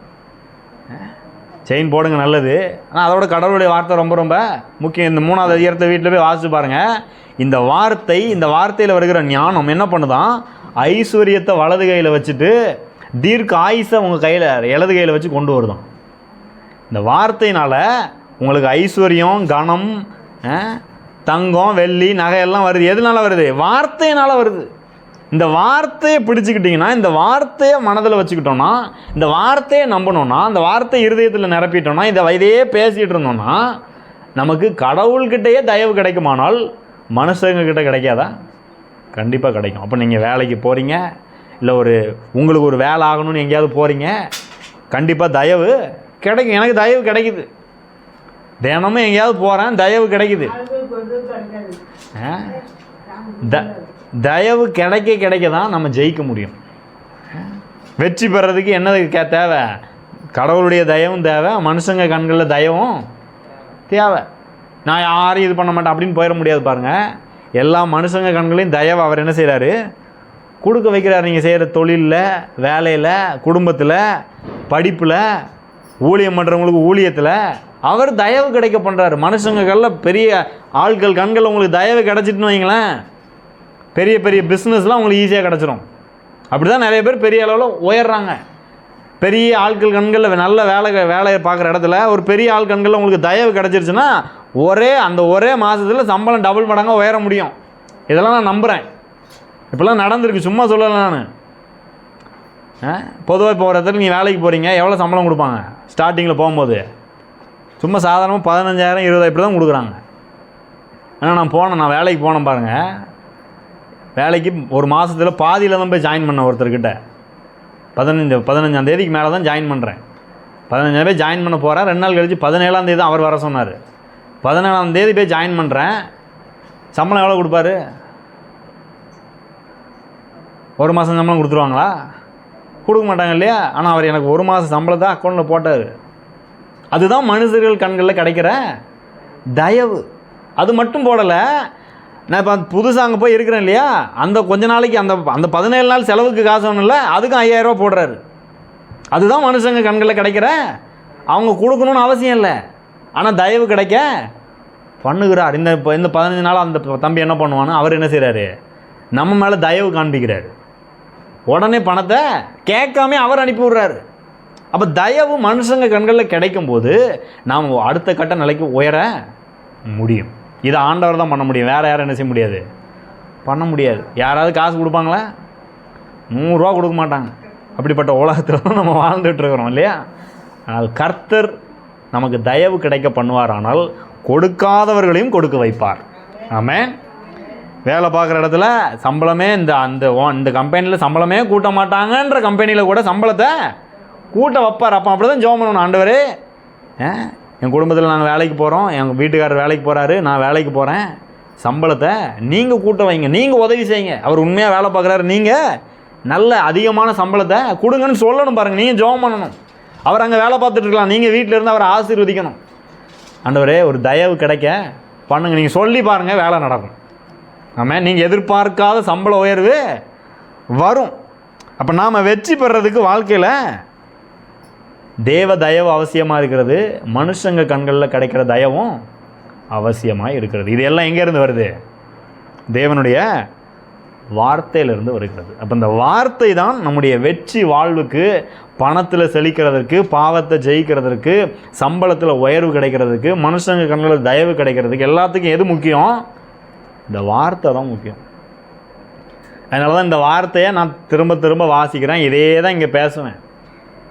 செயின் போடுங்க நல்லது, ஆனால் அதோட கடவுளுடைய வார்த்தை ரொம்ப ரொம்ப முக்கியம். இந்த 3வது அதிகாரத்தை வீட்டில் போய் வாசித்து பாருங்கள். இந்த வார்த்தையில் வருகிற ஞானம் என்ன பண்ணுதான்? ஐஸ்வர்யத்தை வலது கையில் வச்சுட்டு தீர்க்க ஆயுசை உங்கள் கையில் இடது கையில் வச்சு கொண்டு வருதான். இந்த வார்த்தையினால் உங்களுக்கு ஐஸ்வர்யம், கனம், தங்கம், வெள்ளி, நகையெல்லாம் வருது. எதனால வருது? வார்த்தையினால் வருது. இந்த வார்த்தையை பிடிச்சிக்கிட்டிங்கன்னா, இந்த வார்த்தையை மனதில் வச்சுக்கிட்டோன்னா, இந்த வார்த்தையை நம்பணுன்னா, இந்த வார்த்தை இருதயத்தில் நிரப்பிட்டோன்னா, இதையே பேசிகிட்டு இருந்தோன்னா நமக்கு கடவுள்கிட்டையே தயவு கிடைக்குமானால் மனுஷங்கக்கிட்ட கிடைக்காதா? கண்டிப்பாக கிடைக்கும். அப்போ நீங்கள் வேலைக்கு போகிறீங்க, இல்லை உங்களுக்கு ஒரு வேலை ஆகணும்னு எங்கேயாவது போகிறீங்க, கண்டிப்பாக தயவு கிடைக்கும். எனக்கு தயவு கிடைக்குது, தினமும் எங்கேயாவது போகிறேன், தயவு கிடைக்குது. தயவு கிடைக்க தான் நம்ம ஜெயிக்க முடியும். வெற்றி பெறதுக்கு என்னது தேவை? கடவுளுடைய தயவும் தேவை, மனுஷங்க கண்களில் தயவும் தேவை. நான் யாரும் இது பண்ண மாட்டேன் அப்படின்னு போயிட முடியாது பாருங்கள். எல்லா மனுஷங்க கண்களையும் தயவு அவர் என்ன செய்கிறாரு? கொடுக்க வைக்கிறார். நீங்கள் செய்கிற தொழிலில், வேலையில், குடும்பத்தில், படிப்பில், ஊழியம் பண்ணுறவங்களுக்கு ஊழியத்தில் அவர் தயவு கிடைக்க பண்ணுறாரு. மனுஷங்களில் பெரிய ஆட்கள் கண்களில் உங்களுக்கு தயவு கிடச்சிட்டுன்னு வைங்களேன், பெரிய பெரிய பிஸ்னஸ்லாம் உங்களுக்கு ஈஸியாக கிடச்சிரும். அப்படி தான் நிறைய பேர் பெரிய அளவில் உயர்றாங்க. பெரிய ஆட்கள் கண்களில் நல்ல வேலையை பார்க்குற இடத்துல ஒரு பெரிய ஆள் கண்களில் உங்களுக்கு தயவு கிடச்சிருச்சுன்னா ஒரே மாதத்தில் சம்பளம் டபுள் மடங்காக உயர முடியும். இதெல்லாம் நான் நம்புகிறேன். இப்போல்லாம் நடந்திருக்கு, சும்மா சொல்லலை நான். பொதுவாக இப்போ ஒரு இடத்துல நீங்கள் வேலைக்கு போகிறீங்க, எவ்வளோ சம்பளம் கொடுப்பாங்க ஸ்டார்டிங்கில் போகும்போது? சும்மா சாதாரணமாக 15,000 20,000 இப்படி தான் கொடுக்குறாங்க. ஆனால் நான் வேலைக்கு போனேன் பாருங்கள். வேலைக்கு ஒரு மாதத்தில் பாதியில் தான் போய் ஜாயின் பண்ணேன் ஒருத்தர்கிட்ட. 15ஆம் தேதிக்கு மேலே தான் ஜாயின் பண்ணுறேன். 15ஆம் தேதி ஜாயின் பண்ண போகிறேன். 2 நாள் கழிச்சு 17ஆம் தேதி தான் அவர் வர சொன்னார். 17ஆம் தேதி போய் ஜாயின் பண்ணுறேன். சம்பளம் எவ்வளோ கொடுப்பாரு? ஒரு மாதம் சம்பளம் கொடுத்துருவாங்களா? கொடுக்க மாட்டாங்க இல்லையா? ஆனால் அவர் எனக்கு ஒரு மாதம் சம்பளத்தை அக்கௌண்ட்டில் போட்டார். அதுதான் மனுஷர்கள் கண்களில் கிடைக்கிற தயவு. அது மட்டும் போடலை, நான் இப்போ புதுசாக அங்கே போய் இருக்கிறேன் இல்லையா, அந்த கொஞ்ச நாளைக்கு அந்த 17 நாள் செலவுக்கு காசு ஒன்றும் இல்லை, அதுக்கும் 5,000 ரூபா போடுறாரு. அதுதான் மனுஷங்க கண்களில் கிடைக்கிற. அவங்க கொடுக்கணும்னு அவசியம் இல்லை, ஆனால் தயவு கிடைக்க பண்ணுகிறார். இந்த 15 நாள் அந்த தம்பி என்ன பண்ணுவான்னு அவர் என்ன செய்கிறாரு? நம்ம மேலே தயவு காண்பிக்கிறாரு. உடனே பணத்தை கேட்காம அவர் அனுப்பி விட்றாரு. அப்போ தயவு மனுஷங்க கண்களில் கிடைக்கும் போது நாம் அடுத்த கட்ட நிலைக்கு உயர முடியும். இதை ஆண்டவர் தான் பண்ண முடியும். வேறு யாரும் என்ன செய்ய முடியாது, பண்ண முடியாது. யாராவது காசு கொடுப்பாங்களா? 100 ரூபா கொடுக்க மாட்டாங்க. அப்படிப்பட்ட உலகத்தில் தான் நம்ம வாழ்ந்துட்டுருக்குறோம் இல்லையா? ஆனால் கர்த்தர் நமக்கு தயவு கிடைக்க பண்ணுவார். ஆனால் கொடுக்காதவர்களையும் கொடுக்க வைப்பார். ஆமென். வேலை பார்க்குற இடத்துல சம்பளமே இந்த கம்பெனியில் சம்பளமே கூட்ட மாட்டாங்கன்ற கம்பெனியில் கூட சம்பளத்தை கூட்ட வைப்பார். அப்போ அப்படி தான் ஜெபம் பண்ணணும். ஆண்டவரே, என் குடும்பத்தில் நாங்கள் வேலைக்கு போகிறோம், எங்கள் வீட்டுக்காரர் வேலைக்கு போகிறாரு, நான் வேலைக்கு போகிறேன், சம்பளத்தை நீங்கள் கூட்ட வைங்க, நீங்கள் உதவி செய்யுங்க. அவர் உண்மையாக வேலை பார்க்குறாரு, நீங்கள் நல்ல அதிகமான சம்பளத்தை கொடுங்கன்னு சொல்லணும். பாருங்கள், நீங்கள் ஜெபம் பண்ணணும். அவர் அங்கே வேலை பார்த்துட்டு இருக்கலாம், நீங்கள் வீட்டில் இருந்து அவரை ஆசீர்வதிக்கணும். ஆண்டவரே, ஒரு தயவு கிடைக்க பண்ணுங்க. நீங்கள் சொல்லி பாருங்கள், வேலை நடக்கும். ஆமாம், நீங்கள் எதிர்பார்க்காத சம்பள உயர்வு வரும். அப்போ நாம் வெற்றி பெறுறதுக்கு வாழ்க்கையில் தேவ தயவு அவசியமாக இருக்கிறது. மனுஷங்க கண்களில் கிடைக்கிற தயவும் அவசியமாக இருக்கிறது. இது எல்லாம் எங்கேருந்து வருது? தேவனுடைய வார்த்தையிலிருந்து வருகிறது. அப்போ இந்த வார்த்தை தான் நம்முடைய வெற்றி வாழ்வுக்கு, பணத்தில் செழிக்கிறதுக்கு, பாவத்தை ஜெயிக்கிறதுக்கு, சம்பளத்தில் உயர்வு கிடைக்கிறதுக்கு, மனுஷங்க கண்களில் தயவு கிடைக்கிறதுக்கு எல்லாத்துக்கும் எது முக்கியம்? இந்த வார்த்தை தான் முக்கியம். அதனால தான் இந்த வார்த்தையை நான் திரும்ப திரும்ப வாசிக்கிறேன். இதே தான் இங்கே பேசுவேன்.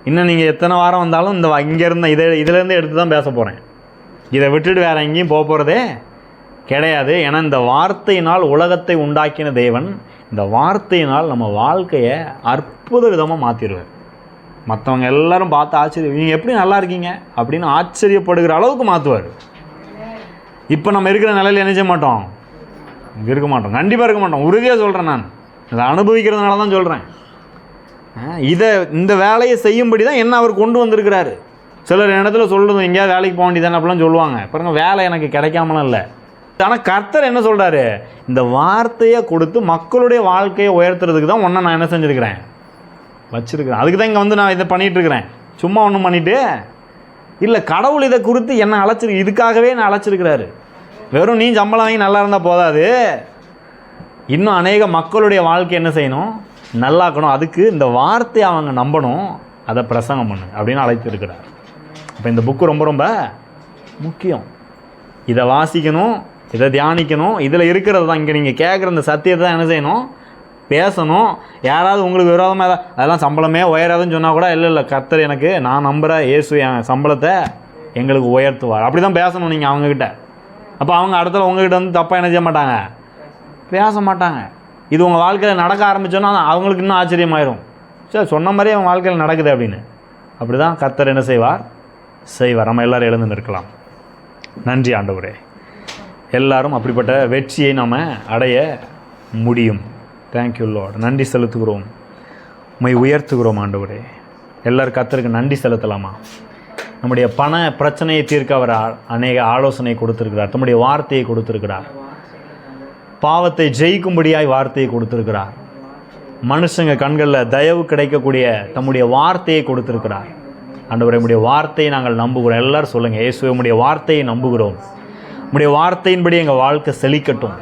இன்னும் நீங்கள் எத்தனை வாரம் வந்தாலும் இங்கேருந்து இதிலேருந்து எடுத்து தான் பேச போகிறேன். இதை விட்டுட்டு வேறு எங்கேயும் போக போகிறதே கிடையாது. ஏன்னா இந்த வார்த்தையினால் உலகத்தை உண்டாக்கின தேவன் இந்த வார்த்தையினால் நம்ம வாழ்க்கையை அற்புத விதமாக மாற்றிடுவார். மற்றவங்க எல்லாரும் பார்த்து ஆச்சரியம், நீங்கள் எப்படி நல்லா இருக்கீங்க அப்படின்னு ஆச்சரியப்படுகிற அளவுக்கு மாற்றுவார். இப்போ நம்ம இருக்கிற நிலையில் என்ன செய்ய மாட்டோம்? இருக்க மாட்டோம், கண்டிப்பாக இருக்க மாட்டோம். உறுதியாக சொல்கிறேன். நான் அதை அனுபவிக்கிறதுனால தான் சொல்கிறேன். இந்த வேலையை செய்யும்படி தான் என்ன அவர் கொண்டு வந்திருக்கிறாரு. சிலர் இடத்துல சொல்கிறது, எங்கேயாவது வேலைக்கு போக வேண்டியதானே அப்படிலாம் சொல்லுவாங்க. பாருங்க, வேலை எனக்கு கிடைக்காமலாம் இல்லை. ஆனால் கர்த்தர் என்ன சொல்கிறாரு? இந்த வார்த்தையை கொடுத்து மக்களுடைய வாழ்க்கையை உயர்த்துறதுக்கு தான் ஒன்றை நான் என்ன செஞ்சுருக்கிறேன், வச்சுருக்கிறேன். அதுக்கு தான் இங்கே வந்து நான் இதை பண்ணிகிட்ருக்கிறேன். சும்மா ஒன்றும் பண்ணிவிட்டு இல்லை. கடவுள் இதை குறித்து என்னை இதுக்காகவே நான் அழைச்சிருக்கிறாரு. வெறும் நீ சம்பளம் வாங்கி நல்லா இருந்தால் போதாது, இன்னும் அநேக மக்களுடைய வாழ்க்கை என்ன செய்யணும், நல்லாக்கணும். அதுக்கு இந்த வார்த்தையை அவங்க நம்பணும், அதை பிரசங்கம் பண்ணு அப்படின்னு அழைத்திருக்கிறார். இப்போ இந்த புக்கு ரொம்ப ரொம்ப முக்கியம். இதை வாசிக்கணும், இதை தியானிக்கணும். இதில் இருக்கிறது தான், இங்கே நீங்கள் கேட்குற இந்த சத்தியத்தை தான் என்ன செய்யணும், பேசணும். யாராவது உங்களுக்கு விரோதமாக அதெல்லாம் சம்பளமே உயராதுன்னு சொன்னால் கூட இல்லை கர்த்தர் எனக்கு, நான் நம்புகிற இயேசு என் சம்பளத்தை எங்களுக்கு உயர்த்துவார், அப்படி தான் பேசணும் நீங்கள் அவங்கக்கிட்ட. அப்போ அவங்க அடுத்த உங்ககிட்ட வந்து தப்பாக என்ன செய்ய மாட்டாங்க, பேச மாட்டாங்க. இது உங்கள் வாழ்க்கையில் நடக்க ஆரம்பித்தோன்னா அவங்களுக்கு இன்னும் ஆச்சரியமாயிரும். சரி, சொன்ன மாதிரியே அவங்க வாழ்க்கையில் நடக்குது அப்படின்னு. அப்படி தான் கர்த்தர் என்ன செய்வார். நம்ம எல்லோரும் எழுந்து நிற்கலாம். நன்றி ஆண்டவரே. எல்லாரும் அப்படிப்பட்ட வெற்றியை நாம் அடைய முடியும். Thank you Lord. நன்றி செலுத்துகிறோம், உம்மை உயர்த்துகிறோம் ஆண்டவரே. எல்லோரும் கர்த்தருக்கு நன்றி செலுத்தலாமா? நம்முடைய பண பிரச்சனையை தீர்க்க அவர் அநேக ஆலோசனை கொடுத்துருக்கிறார். நம்முடைய வார்த்தையை கொடுத்துருக்கிறார். பாவத்தை ஜெயிக்கும்படியாய் வார்த்தையை கொடுத்துருக்கிறார். மனுஷங்க கண்களில் தயவு கிடைக்கக்கூடிய தம்முடைய வார்த்தையை கொடுத்துருக்கிறார். ஆண்டவரே, உம்முடைய வார்த்தையை நாங்கள் நம்புகிறோம். எல்லோரும் சொல்லுங்கள், இயேசுவே உம்முடைய வார்த்தையை நம்புகிறோம். உம்முடைய வார்த்தையின்படி எங்கள் வாழ்க்கை செழிக்கட்டும்.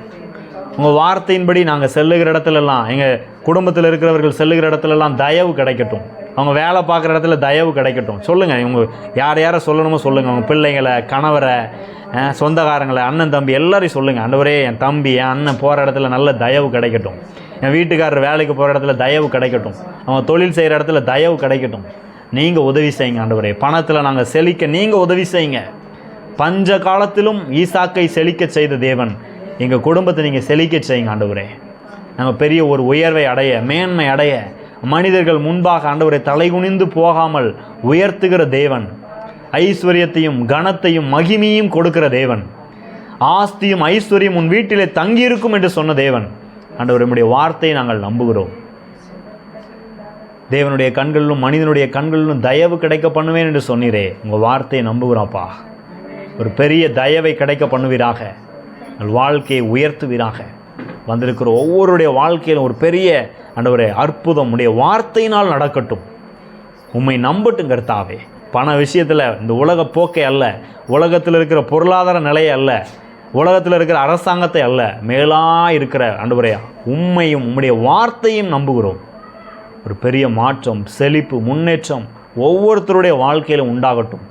உங்கள் வார்த்தையின்படி நாங்கள் செல்லுகிற இடத்துலலாம், எங்கள் குடும்பத்தில் இருக்கிறவர்கள் செல்லுகிற இடத்துலலாம் தயவு கிடைக்கட்டும். அவங்க வேலை பார்க்குற இடத்துல தயவு கிடைக்கட்டும். சொல்லுங்கள், இவங்க யாரை சொல்லணுமோ சொல்லுங்கள். அவங்க பிள்ளைங்களை, கணவரை, சொந்தக்காரங்களை, அண்ணன் தம்பி எல்லாரையும் சொல்லுங்கள், ஆண்டவரே என் தம்பி என் அண்ணன் போகிற இடத்துல நல்ல தயவு கிடைக்கட்டும், என் வீட்டுக்காரர் வேலைக்கு போகிற இடத்துல தயவு கிடைக்கட்டும், அவன் தொழில் செய்கிற இடத்துல தயவு கிடைக்கட்டும். நீங்கள் உதவி செய்யுங்க ஆண்டவரே. பணத்தில் நாங்கள் செழிக்க நீங்கள் உதவி செய்யுங்க. பஞ்ச காலத்திலும் ஈசாக்கை செழிக்க செய்த தேவன் எங்கள் குடும்பத்தை நீங்கள் செழிக்க செய்யுங்க ஆண்டவரே. நாங்கள் பெரிய ஒரு உயர்வை அடைய, மேன்மை அடைய, மனிதர்கள் முன்பாக ஆண்டவரை தலைகுனிந்து போகாமல் உயர்த்துகிற தேவன், ஐஸ்வர்யத்தையும் கனத்தையும் மகிமையும் கொடுக்கிற தேவன், ஆஸ்தியும் ஐஸ்வர்யம் உன் வீட்டிலே தங்கியிருக்கும் என்று சொன்ன தேவன் ஆண்டவர், நம்முடைய வார்த்தையை நாங்கள் நம்புகிறோம். தேவனுடைய கண்களிலும் மனிதனுடைய கண்களிலும் தயவு கிடைக்க பண்ணுவேன் என்று சொன்னீரே, உங்கள் வார்த்தையை நம்புகிறோம்ப்பா. ஒரு பெரிய தயவை கிடைக்க பண்ணுவீராக, உங்கள் வாழ்க்கையை உயர்த்துவீராக. வந்திருக்கிற ஒவ்வொருடைய வாழ்க்கையிலும் ஒரு பெரிய ஆண்டவரே அற்புதம் உடைய வார்த்தையினால் நடக்கட்டும். உம்மை நம்பட்டும் கர்த்தாவே. பண விஷயத்தில் இந்த உலக போக்கை அல்ல, உலகத்தில் இருக்கிற பொருளாதார நிலையை அல்ல, உலகத்தில் இருக்கிற அரசாங்கத்தை அல்ல, மேலாக இருக்கிற ஆண்டவரே உம்மையும் உம்முடைய வார்த்தையும் நம்புகிறோம். ஒரு பெரிய மாற்றம், செழிப்பு, முன்னேற்றம் ஒவ்வொருத்தருடைய வாழ்க்கையிலும் உண்டாகட்டும்.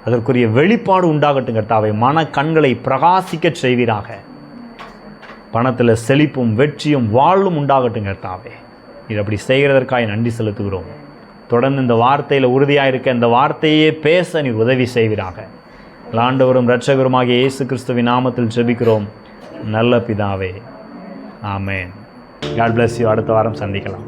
அதற்குரிய வெளிப்பாடு உண்டாகட்டும் கர்த்தாவே. மன கண்களை பிரகாசிக்க செய்வீராக. பணத்தில் செழிப்பும் வெற்றியும் வாழ்வும் உண்டாகட்டும் கர்த்தாவே. இது அப்படி செய்கிறதற்காக நன்றி செலுத்துகிறோம். தொடர்ந்து இந்த வார்த்தையில் உறுதியாக இருக்க, இந்த வார்த்தையே பேச நீர் உதவி செய்வீராக. ஆண்டவரும் இரட்சகருமாகிய இயேசு கிறிஸ்துவின் நாமத்தில் ஜெபிக்கிறோம் நல்ல பிதாவே. ஆமென். God bless you. அடுத்த வாரம் சந்திக்கலாம்.